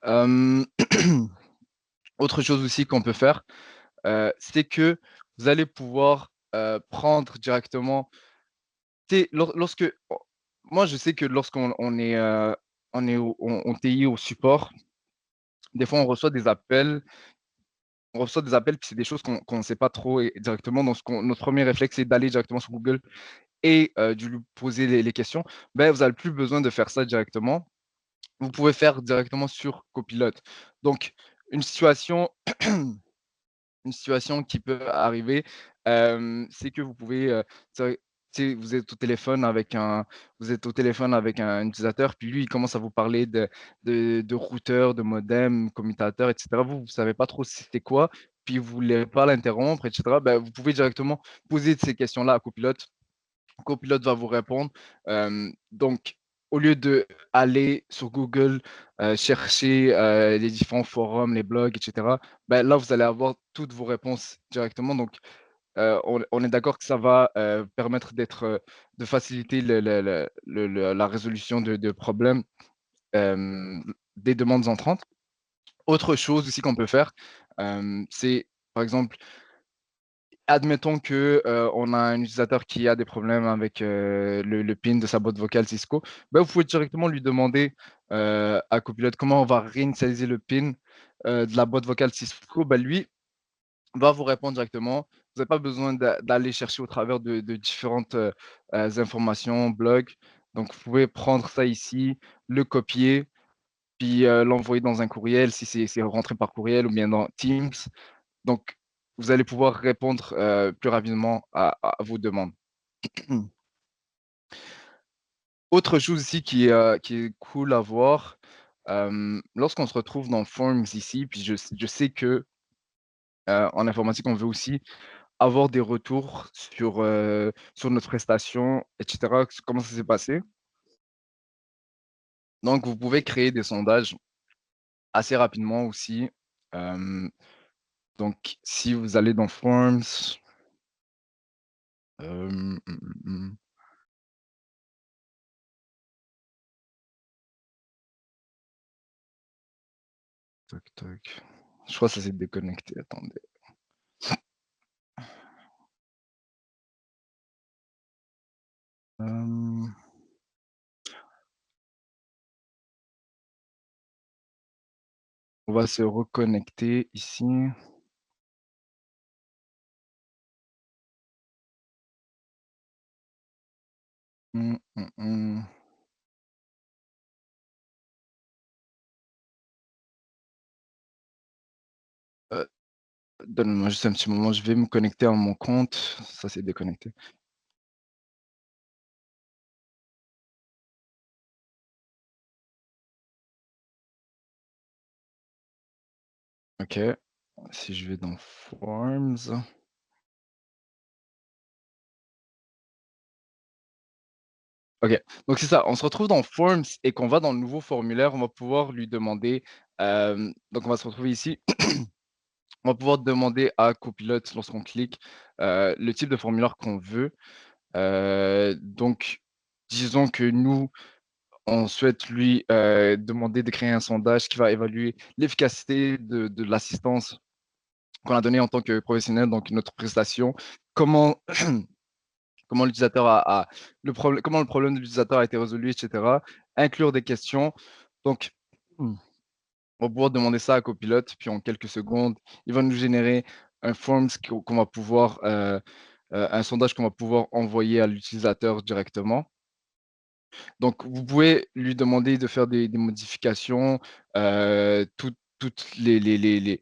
[SPEAKER 1] Euh, Autre chose aussi qu'on peut faire, c'est que vous allez pouvoir prendre directement, lorsque, moi je sais que lorsqu'on on est au TI au support, des fois on reçoit des appels, puis c'est des choses qu'on ne sait pas trop directement. Donc, notre premier réflexe, c'est d'aller directement sur Google et de lui poser les questions. Ben, vous n'avez plus besoin de faire ça directement. Vous pouvez faire directement sur Copilot. Donc, une situation une situation qui peut arriver, c'est que vous pouvez, c'est tu sais, vous êtes au téléphone avec un utilisateur, puis lui, il commence à vous parler de routeur, de modem, commutateur et cetera. Vous savez pas trop c'était quoi, puis vous voulez pas l'interrompre et cetera. Bah, vous pouvez directement poser ces questions-là à Copilote. Copilote va vous répondre. Donc, au lieu d'aller sur Google, chercher les différents forums, les blogs, et cetera, ben, là, vous allez avoir toutes vos réponses directement. Donc, on est d'accord que ça va permettre de faciliter la résolution de problèmes, des demandes entrantes. Autre chose aussi qu'on peut faire, c'est par exemple, admettons que, on a un utilisateur qui a des problèmes avec, le PIN de sa boîte vocale Cisco, bah, vous pouvez directement lui demander, à Copilot comment on va réinitialiser le PIN, de la boîte vocale Cisco. Bah, lui va vous répondre directement. Vous n'avez pas besoin d'aller chercher au travers de différentes, informations, blogs. Donc vous pouvez prendre ça ici, le copier, puis, l'envoyer dans un courriel si c'est rentré par courriel ou bien dans Teams. Donc, vous allez pouvoir répondre, plus rapidement à vos demandes. Autre chose ici qui est cool à voir, lorsqu'on se retrouve dans Forms ici, puis je sais que, en informatique, on veut aussi avoir des retours sur notre prestation et cetera, comment ça s'est passé. Donc vous pouvez créer des sondages assez rapidement aussi. Hem, donc si vous allez dans Forms, hem, mmh, mmh, mmh, tac, tac. Je crois que ça s'est déconnecté, attendez. Hem, on va se reconnecter ici. Mmh, mmh, mmh. Heu, donne-moi juste un petit moment, je vais me connecter à mon compte. Ça s'est déconnecté. OK. Si je vais dans Forms. OK. Donc c'est ça, on se retrouve dans Forms et qu'on va dans le nouveau formulaire, on va pouvoir lui demander, donc on va se retrouver ici. On va pouvoir demander à Copilot lorsqu'on clique, le type de formulaire qu'on veut. Donc disons que nous, on souhaite lui, demander de créer un sondage qui va évaluer l'efficacité de l'assistance qu'on a donnée en tant que professionnel, donc notre prestation. Comment comment l'utilisateur a comment le problème de l'utilisateur a été résolu et cetera. Inclure des questions. Donc, mmh, on va pouvoir demander ça à Copilot, puis en quelques secondes, il va nous générer un forms qu'on va pouvoir, un sondage qu'on va pouvoir envoyer à l'utilisateur directement. Donc, vous pouvez lui demander de faire des modifications, toutes les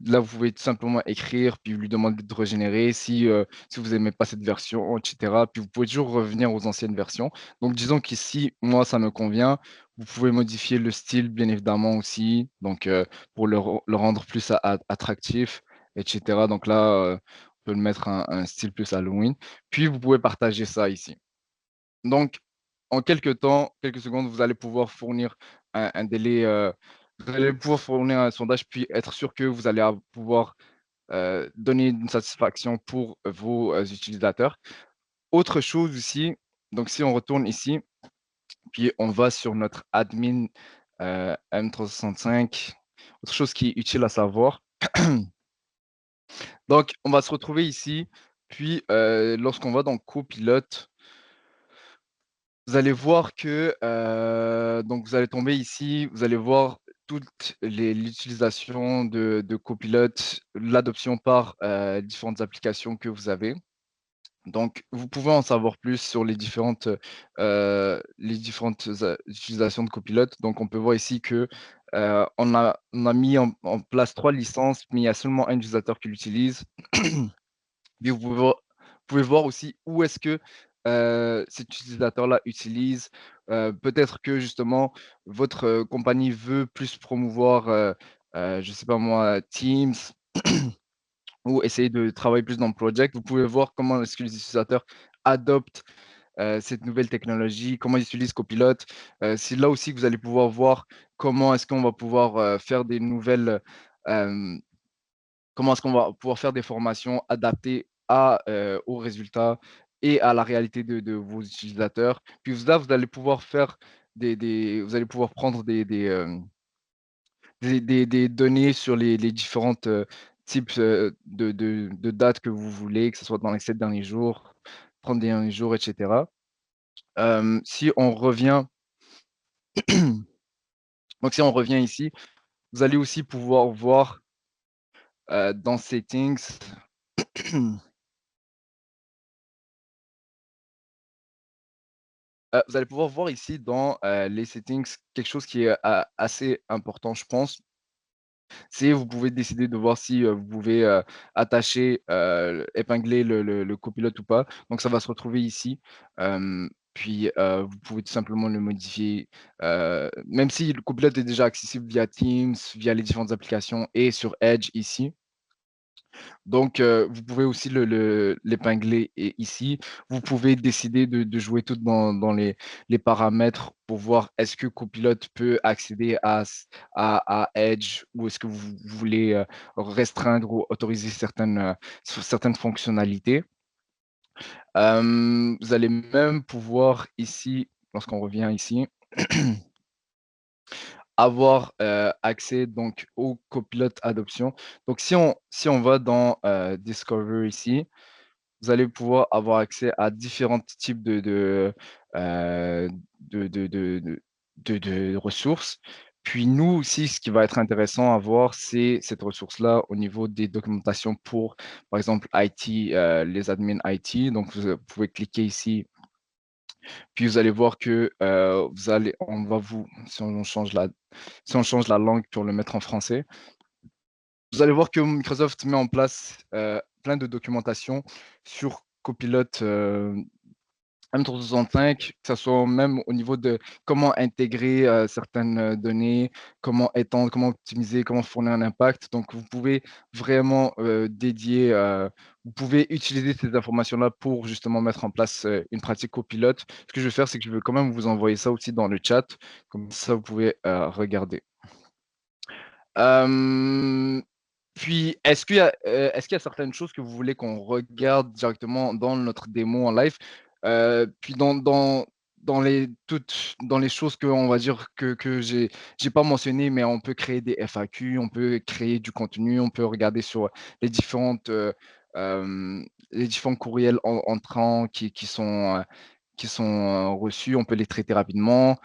[SPEAKER 1] là, vous pouvez tout simplement écrire, puis lui demander de régénérer si vous aimez pas cette version et cetera. Puis vous pouvez toujours revenir aux anciennes versions. Donc disons qu'ici, moi, ça me convient. Vous pouvez modifier le style, bien évidemment aussi, donc pour le rendre plus a attractif et cetera. Donc là, on peut le mettre un style plus Halloween. Puis vous pouvez partager ça ici. Donc, en quelques temps, quelques secondes, vous allez pouvoir fournir un délai, vous allez pouvoir fournir un sondage, puis être sûr que vous allez pouvoir, donner une satisfaction pour vos, utilisateurs. Autre chose aussi, donc si on retourne ici, puis on va sur notre admin, M365, autre chose qui est utile à savoir, donc on va se retrouver ici, puis, lorsqu'on va dans Copilote. Vous allez voir que, donc vous allez tomber ici, vous allez voir toutes les l'utilisation de Copilot, l'adoption par, différentes applications que vous avez. Donc vous pouvez en savoir plus sur les différentes, utilisations de Copilot. Donc on peut voir ici que, on a mis en place 3 licences, mais il y a seulement un utilisateur qui l'utilise. Mais vous pouvez voir aussi où est-ce que, cet utilisateur-là utilise. Peut-être que justement votre, compagnie veut plus promouvoir, je sais pas moi, Teams ou essayer de travailler plus dans le project. Vous pouvez voir comment est-ce que les utilisateurs adoptent, cette nouvelle technologie, comment ils utilisent Copilot. C'est là aussi que vous allez pouvoir voir comment est-ce qu'on va pouvoir, faire des nouvelles, hem comment est-ce qu'on va pouvoir faire des formations adaptées aux résultats et à la réalité de vos utilisateurs? Puis là, vous allez pouvoir faire vous allez pouvoir prendre des données sur les différentes, types, de dates que vous voulez, que ce soit dans les 7 derniers jours, 30 derniers jours et cetera. Si on revient donc si on revient ici, vous allez aussi pouvoir voir, dans Settings. Vous allez pouvoir voir ici dans, les settings quelque chose qui est assez important, je pense. C'est vous pouvez décider de voir si, vous pouvez, attacher, épingler le copilote ou pas. Donc ça va se retrouver ici. Puis, vous pouvez tout simplement le modifier, même si le copilote est déjà accessible via Teams, via les différentes applications et sur Edge ici. Donc, vous pouvez aussi l'épingler ici. Vous pouvez décider de jouer tout dans les paramètres pour voir est-ce que Copilot peut accéder à Edge ou est-ce que vous voulez, restreindre ou autoriser certaines fonctionnalités. Vous allez même pouvoir ici, lorsqu'on revient ici, avoir, accès donc au Copilot Adoption. Donc si on va dans, Discover ici, vous allez pouvoir avoir accès à différents types heu, de ressources. Puis nous aussi, ce qui va être intéressant à voir, c'est cette ressource-là au niveau des documentations pour, par exemple, IT, les admins IT. Donc vous pouvez cliquer ici, puis vous allez voir que, on va vous si on change la langue pour le mettre en français, vous allez voir que Microsoft met en place, plein de documentation sur Copilot, M365, que ça soit même au niveau de comment intégrer, certaines, données, comment étendre, comment optimiser, comment fournir un impact. Donc vous pouvez vraiment, vous pouvez utiliser ces informations-là pour justement mettre en place, une pratique copilote. Ce que je vais faire, c'est que je vais quand même vous envoyer ça aussi dans le chat, comme ça vous pouvez, regarder. Hem Puis, est-ce qu'il y a certaines choses que vous voulez qu'on regarde directement dans notre démo en live? Puis dans les choses qu'on va dire que j'ai pas mentionnées, mais on peut créer des FAQ, on peut créer du contenu, on peut regarder sur les les différents courriels entrants qui sont, reçus, on peut les traiter rapidement.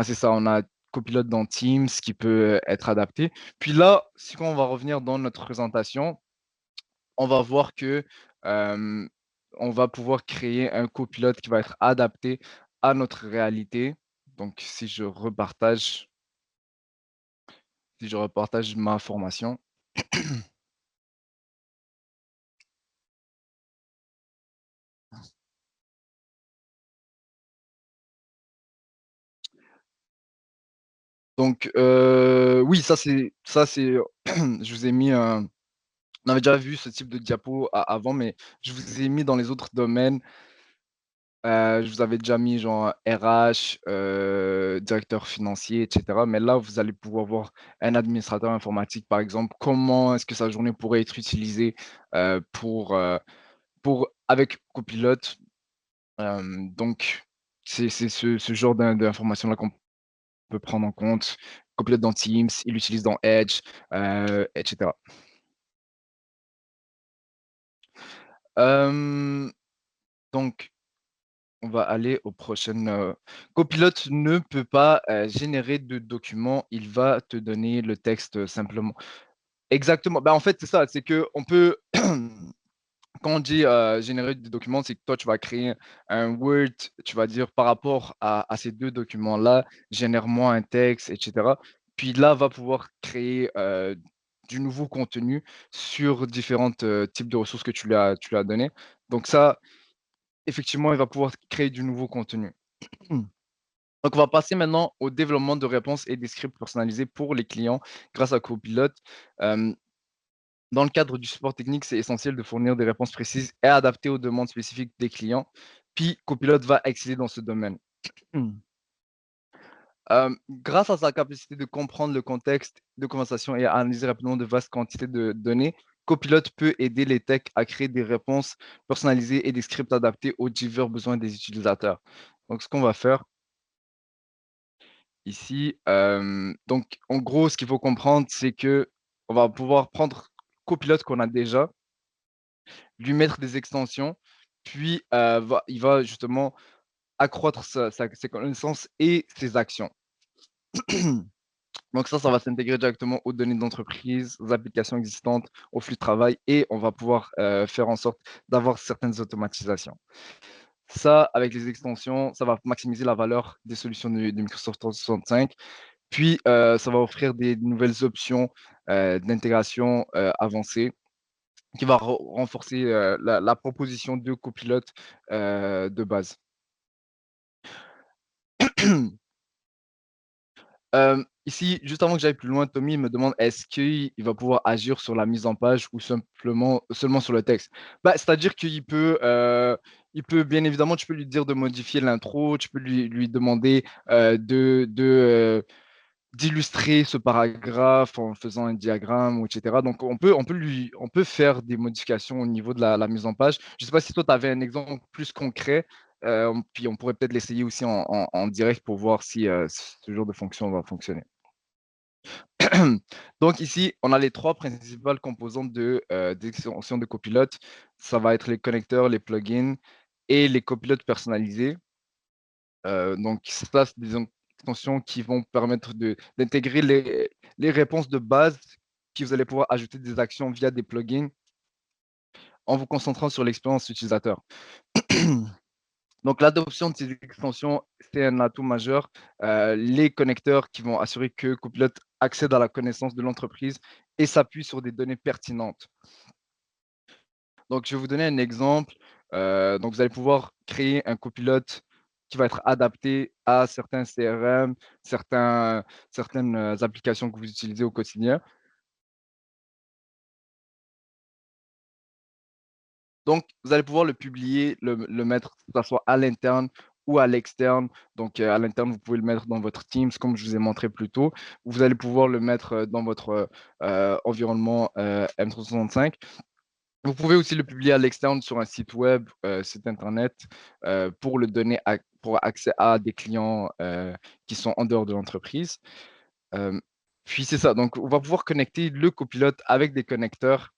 [SPEAKER 1] C'est ça, on a Copilote dans Teams qui peut être adapté. Puis là, si quand on va revenir dans notre présentation, on va voir que, hem, on va pouvoir créer un copilote qui va être adapté à notre réalité. Donc si je repartage ma formation. Donc, oui, je vous ai mis on avait déjà vu ce type de diapo avant, mais je vous ai mis dans les autres domaines. Je vous avais déjà mis genre RH, directeur financier et cetera, mais là, vous allez pouvoir voir un administrateur informatique, par exemple, comment est-ce que sa journée pourrait être utilisée, pour avec Copilot. Donc c'est ce genre d'informations-là qu'on peut prendre en compte. Copilot dans Teams, il l'utilise dans Edge, et cetera. Hem, donc on va aller aux prochaines, copilote ne peut pas, générer de documents, il va te donner le texte, simplement. Exactement, bah, en fait, c'est ça, c'est qu'on peut quand on dit, générer des documents, c'est que toi, tu vas créer un Word, tu vas dire par rapport à ces 2 documents-là, génère-moi un texte et cetera. Puis là, va pouvoir créer du nouveau contenu sur différents types de ressources que tu lui as donné. Donc ça, effectivement, il va pouvoir créer du nouveau contenu. Donc, on va passer maintenant au développement de réponses et des scripts personnalisés pour les clients grâce à Copilot. Euh, Dans le cadre du support technique, c'est essentiel de fournir des réponses précises et adaptées aux demandes spécifiques des clients. Puis, Copilot va exceller dans ce domaine. Grâce à sa capacité de comprendre le contexte de conversation et à analyser rapidement de vastes quantités de données, Copilot peut aider les techs à créer des réponses personnalisées et des scripts adaptés aux divers besoins des utilisateurs. Donc, ce qu'on va faire ici, donc en gros, ce qu'il faut comprendre, c'est que on va pouvoir prendre Copilot qu'on a déjà, lui mettre des extensions, puis il va justement accroître ses connaissances et ses actions. Donc ça va s'intégrer directement aux données d'entreprise, aux applications existantes, au flux de travail et on va pouvoir faire en sorte d'avoir certaines automatisations. Ça, avec les extensions, ça va maximiser la valeur des solutions de Microsoft 365. Puis, ça va offrir des nouvelles options d'intégration avancées qui va renforcer la proposition de copilote de base. Ici, juste avant que j'aille plus loin, Tommy me demande est-ce qu'il va pouvoir agir sur la mise en page ou seulement sur le texte? Bah, c'est-à-dire il peut bien évidemment, tu peux lui dire de modifier l'intro, tu peux lui demander d'illustrer ce paragraphe en faisant un diagramme, ou etc. Donc, on peut faire des modifications au niveau de la mise en page. Je ne sais pas si toi, tu avais un exemple plus concret, puis on pourrait peut-être l'essayer aussi en direct pour voir si ce genre de fonction va fonctionner. Donc ici, on a les trois principales composantes d'extension de copilote. Ça va être les connecteurs, les plugins et les copilotes personnalisés. Donc ça, c'est des extensions qui vont permettre d'intégrer les réponses de base, puis vous allez pouvoir ajouter des actions via des plugins en vous concentrant sur l'expérience utilisateur. Donc l'adoption de ces extensions, c'est un atout majeur. Les connecteurs qui vont assurer que Copilot accède à la connaissance de l'entreprise et s'appuie sur des données pertinentes. Donc, je vais vous donner un exemple. Donc, vous allez pouvoir créer un copilote qui va être adapté à certains CRM, certaines applications que vous utilisez au quotidien. Donc, vous allez pouvoir le publier, le mettre, que ça soit à l'interne ou à l'externe. Donc, à l'interne, vous pouvez le mettre dans votre Teams, comme je vous ai montré plus tôt. Vous allez pouvoir le mettre dans votre environnement M365. Vous pouvez aussi le publier à l'externe sur un site web, site internet, pour le donner pour accès à des clients qui sont en dehors de l'entreprise. Euh, Puis c'est ça, donc on va pouvoir connecter le copilote avec des connecteurs.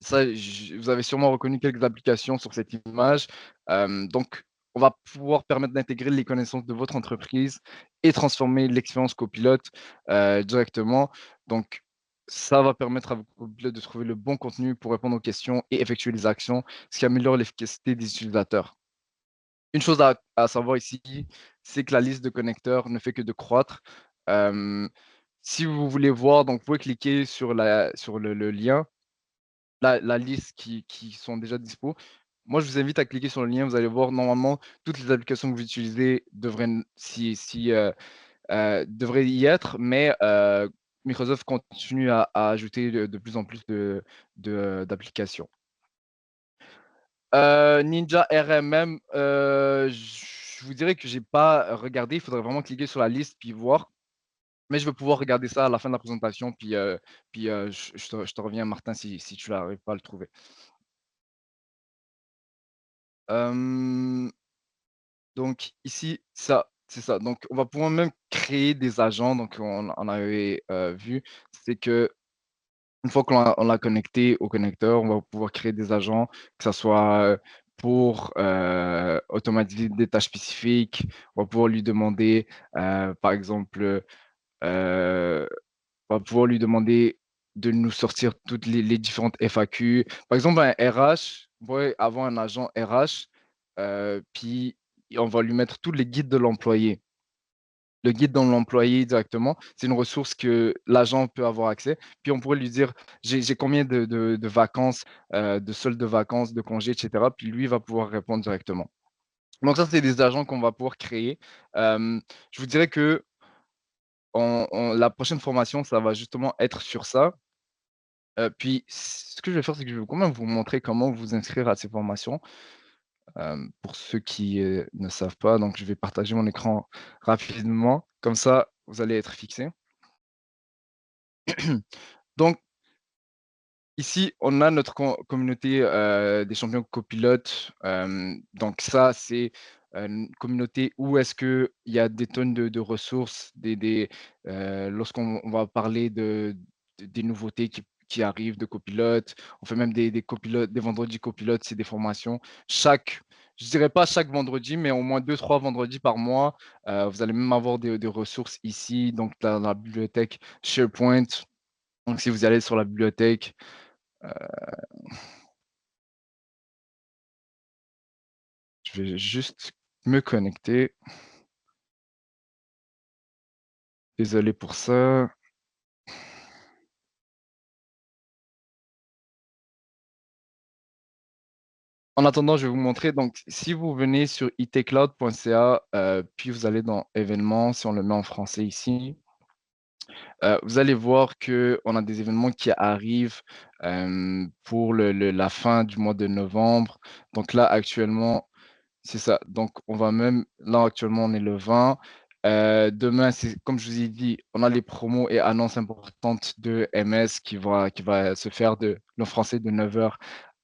[SPEAKER 1] Ça, vous avez sûrement reconnu quelques applications sur cette image. Donc, on va pouvoir permettre d'intégrer les connaissances de votre entreprise et transformer l'expérience copilote directement. Donc, ça va permettre à votre copilote de trouver le bon contenu pour répondre aux questions et effectuer les actions, ce qui améliore l'efficacité des utilisateurs. Une chose à savoir ici, c'est que la liste de connecteurs ne fait que de croître. Euh, Si vous voulez voir, donc vous pouvez cliquer sur le lien la liste qui sont déjà dispo. Moi, je vous invite à cliquer sur le lien. Vous allez voir, normalement, toutes les applications que vous utilisez devraient y être, mais Microsoft continue à ajouter de plus en plus d'applications. Ninja RMM, je vous dirais que j'ai pas regardé. Il faudrait vraiment cliquer sur la liste puis voir. Mais je vais pouvoir regarder ça à la fin de la présentation. Puis je te reviens, Martin, si tu n'arrives pas à le trouver. Hem, donc ici, ça, c'est ça. Donc on va pouvoir même créer des agents. Donc on avait, vu, c'est que une fois qu'on l'a connecté au connecteur, on va pouvoir créer des agents, que ça soit, pour, automatiser des tâches spécifiques. On va pouvoir lui demander, par exemple, on va pouvoir lui demander de nous sortir toutes les différentes FAQ. Par exemple, un RH, on pourrait avoir un agent RH, puis on va lui mettre tous les guides de l'employé. le guide dans l'employé directement. C'est une ressource que l'agent peut avoir accès. Puis on pourrait lui dire, j'ai combien de vacances, de soldes de vacances, de congés, etc. Puis lui va pouvoir répondre directement. Donc ça, c'est des agents qu'on va pouvoir créer. Je vous dirais que la prochaine formation, ça va justement être sur ça. Puis ce que je vais faire, c'est que je vais quand même vous montrer comment vous inscrire à ces formations, pour ceux qui, ne savent pas. Donc je vais partager mon écran rapidement, comme ça vous allez être fixés. Donc ici, on a notre communauté, des champions copilotes. Donc ça, c'est, une communauté où est-ce qu'il y a des tonnes de ressources, lorsqu'on va parler des nouveautés qui arrivent de copilotes. On fait même des copilotes, des vendredis copilotes, c'est des formations. Je dirais pas chaque vendredi, mais au moins 2-3 vendredis par mois. Vous allez même avoir des ressources ici, donc dans la bibliothèque SharePoint. Donc si vous allez sur la bibliothèque, je vais juste me connecter. Désolé pour ça. En attendant, je vais vous montrer. Donc, si vous venez sur itcloud.ca, puis vous allez dans événements, si on le met en français ici, vous allez voir qu'on a des événements qui arrivent pour la fin du mois de novembre. Donc là, actuellement, c'est ça. Donc, on va même, là, actuellement, on est le 20. Demain, c'est comme je vous ai dit, on a les promos et annonces importantes de MS qui va se faire le français de 9h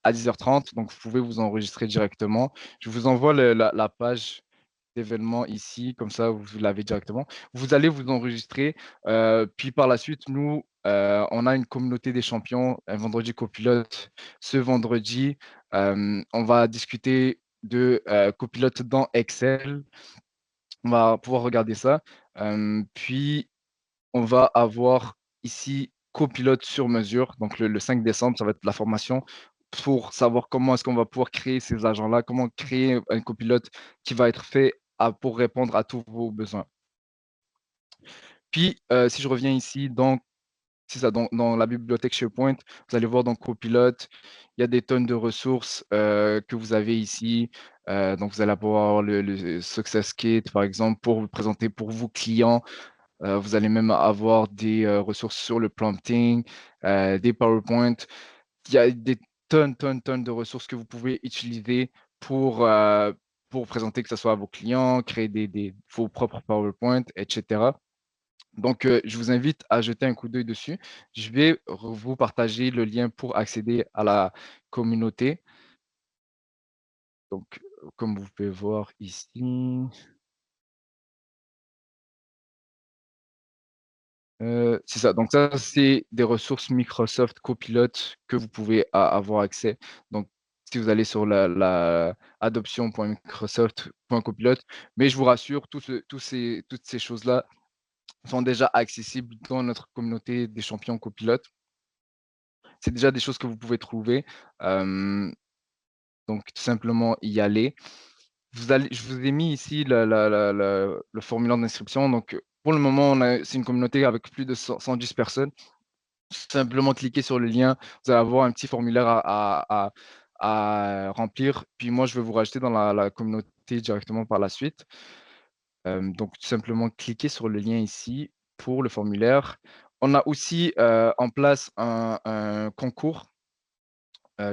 [SPEAKER 1] à 10h30. Donc, vous pouvez vous enregistrer directement. Je vous envoie la page d'événements ici, comme ça, vous l'avez directement. Vous allez vous enregistrer. Puis par la suite, nous, on a une communauté des champions, un vendredi copilote. Ce vendredi, on va discuter de copilote dans Excel. On va pouvoir regarder ça. Puis, on va avoir ici copilote sur mesure. Donc, le 5 décembre, ça va être la formation pour savoir comment est-ce qu'on va pouvoir créer ces agents-là, comment créer un copilote qui va être fait pour répondre à tous vos besoins. Puis, si je reviens ici, donc, c'est ça, dans la bibliothèque SharePoint, vous allez voir dans Copilote, il y a des tonnes de ressources que vous avez ici. Donc, vous allez avoir le Success Kit, par exemple, pour vous présenter pour vos clients. Vous allez même avoir des ressources sur le prompting, des PowerPoint. Il y a des tonnes de ressources que vous pouvez utiliser pour, euh, pour présenter, que ce soit à vos clients, créer vos propres PowerPoint, etc. Donc, je vous invite à jeter un coup d'œil dessus. Je vais vous partager le lien pour accéder à la communauté. Donc, comme vous pouvez voir ici, c'est ça. Donc ça, c'est des ressources Microsoft Copilot que vous pouvez avoir accès. Donc, si vous allez sur la adoption.microsoft.copilot, mais je vous rassure, toutes ces choses-là sont déjà accessibles dans notre communauté des champions copilotes. C'est déjà des choses que vous pouvez trouver. Hem, donc tout simplement y aller. Je vous ai mis ici le formulaire d'inscription. Donc, pour le moment, c'est une communauté avec plus de 110 personnes. Simplement cliquez sur le lien, vous allez avoir un petit formulaire à remplir. Puis moi, je vais vous rajouter dans la communauté directement par la suite. Donc tout simplement cliquez sur le lien ici pour le formulaire. On a aussi, en place un concours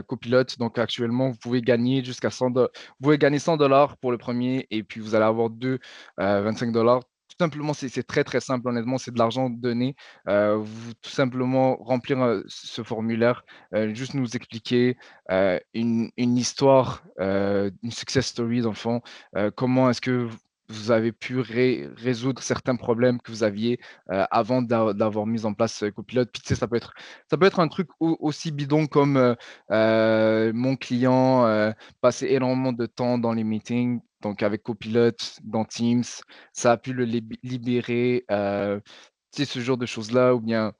[SPEAKER 1] copilote. Donc actuellement, vous pouvez gagner jusqu'à 100 vous pouvez gagner 100 pour le premier et puis vous allez avoir 2 25 Tout simplement, c'est très, très simple honnêtement, c'est de l'argent donné. Vous tout simplement remplir, ce formulaire, juste nous expliquer, une histoire, une success story dans le fond. Comment est-ce que vous avez pu résoudre certains problèmes que vous aviez, avant d'avoir mis en place, Copilote. Puis tu sais, ça peut être un truc aussi bidon comme, mon client passait énormément de temps dans les meetings, donc avec Copilot, dans Teams, ça a pu le libérer, tu sais, ce genre de choses-là, ou bien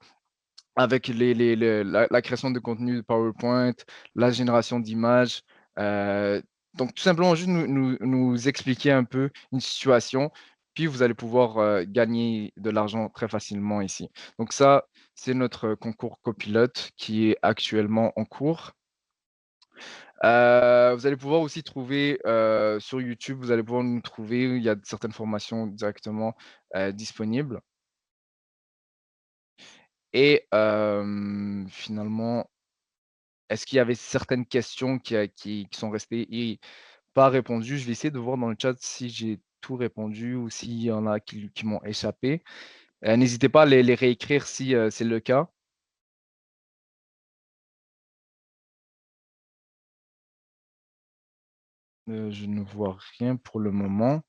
[SPEAKER 1] avec la création de contenu de PowerPoint, la génération d'images. Donc tout simplement juste nous expliquer un peu une situation. puis vous allez pouvoir gagner de l'argent très facilement ici. Donc ça, c'est notre concours copilote qui est actuellement en cours. Vous allez pouvoir aussi trouver sur YouTube, vous allez pouvoir nous trouver, il y a certaines formations directement disponibles. Et finalement, est-ce qu'il y avait certaines questions qui sont restées et pas répondues? Je vais essayer de voir dans le chat si j'ai tout répondu ou s'il y en a qui m'ont échappé. N'hésitez pas à les réécrire si c'est le cas. Je ne vois rien pour le moment.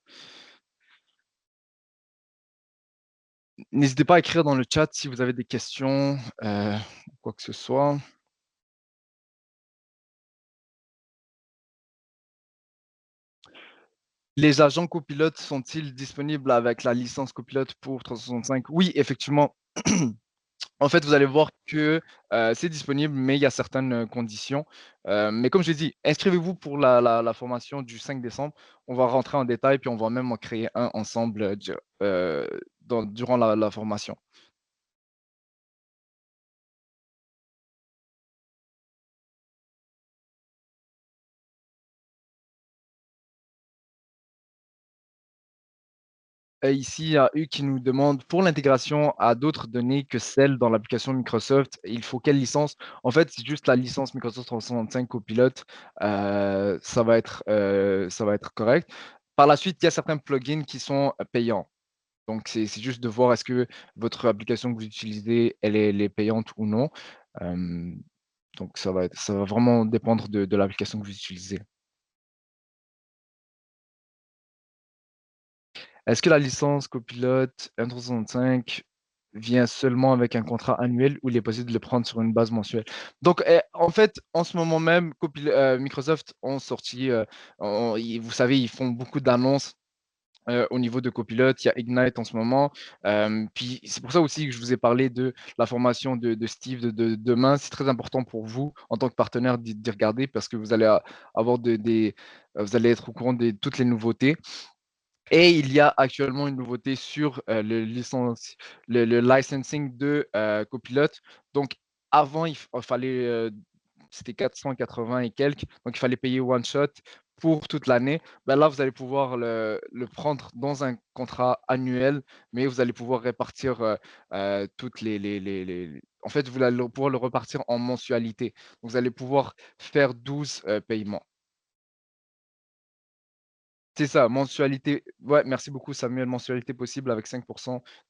[SPEAKER 1] N'hésitez pas à écrire dans le chat si vous avez des questions, quoi que ce soit. Les agents copilotes sont-ils disponibles avec la licence copilote pour 365? Oui, effectivement. En fait, vous allez voir que, c'est disponible, mais il y a certaines, conditions. Mais comme je l'ai dit, inscrivez-vous pour la formation du 5 décembre. On va rentrer en détail, puis on va même en créer un ensemble, durant la formation. Ici, il y a U qui nous demande: «Pour l'intégration à d'autres données que celles dans l'application Microsoft, il faut quelle licence?» En fait, c'est juste la licence Microsoft 365 Copilot, ça va être correct. Par la suite, il y a certains plugins qui sont, payants. Donc c'est juste de voir est-ce que votre application que vous utilisez, elle est payante ou non. Hem, donc ça va vraiment dépendre de l'application que vous utilisez. Est-ce que la licence copilote M365 vient seulement avec un contrat annuel ou il est possible de le prendre sur une base mensuelle? Donc, en fait, en ce moment même, Microsoft ont sorti, vous savez, ils font beaucoup d'annonces au niveau de copilote. Il y a Ignite en ce moment. Puis c'est pour ça aussi que je vous ai parlé de la formation de Steve de demain. C'est très important pour vous, en tant que partenaire, d'y regarder parce que vous allez avoir vous allez être au courant de toutes les nouveautés. Et il y a actuellement une nouveauté sur, le licensing de, Copilot. Donc avant, il fallait, c'était 480 et quelques, donc il fallait payer one shot pour toute l'année. Bah, là, vous allez pouvoir le prendre dans un contrat annuel, mais vous allez pouvoir répartir, toutes les en fait, vous allez pouvoir le repartir en mensualité. Donc vous allez pouvoir faire 12 paiements. C'est ça, mensualité, ouais, merci beaucoup Samuel, mensualité possible avec 5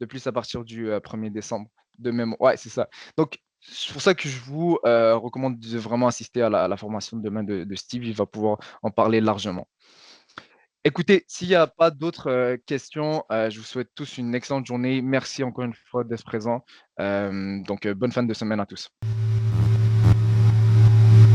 [SPEAKER 1] de plus à partir du, 1er décembre de même, ouais, c'est ça. Donc c'est pour ça que je vous, recommande de vraiment assister à la formation de demain de Steve, il va pouvoir en parler largement. Écoutez, s'il y a pas d'autres, questions, je vous souhaite tous une excellente journée. Merci encore une fois d'être présents. Donc bonne fin de semaine à tous.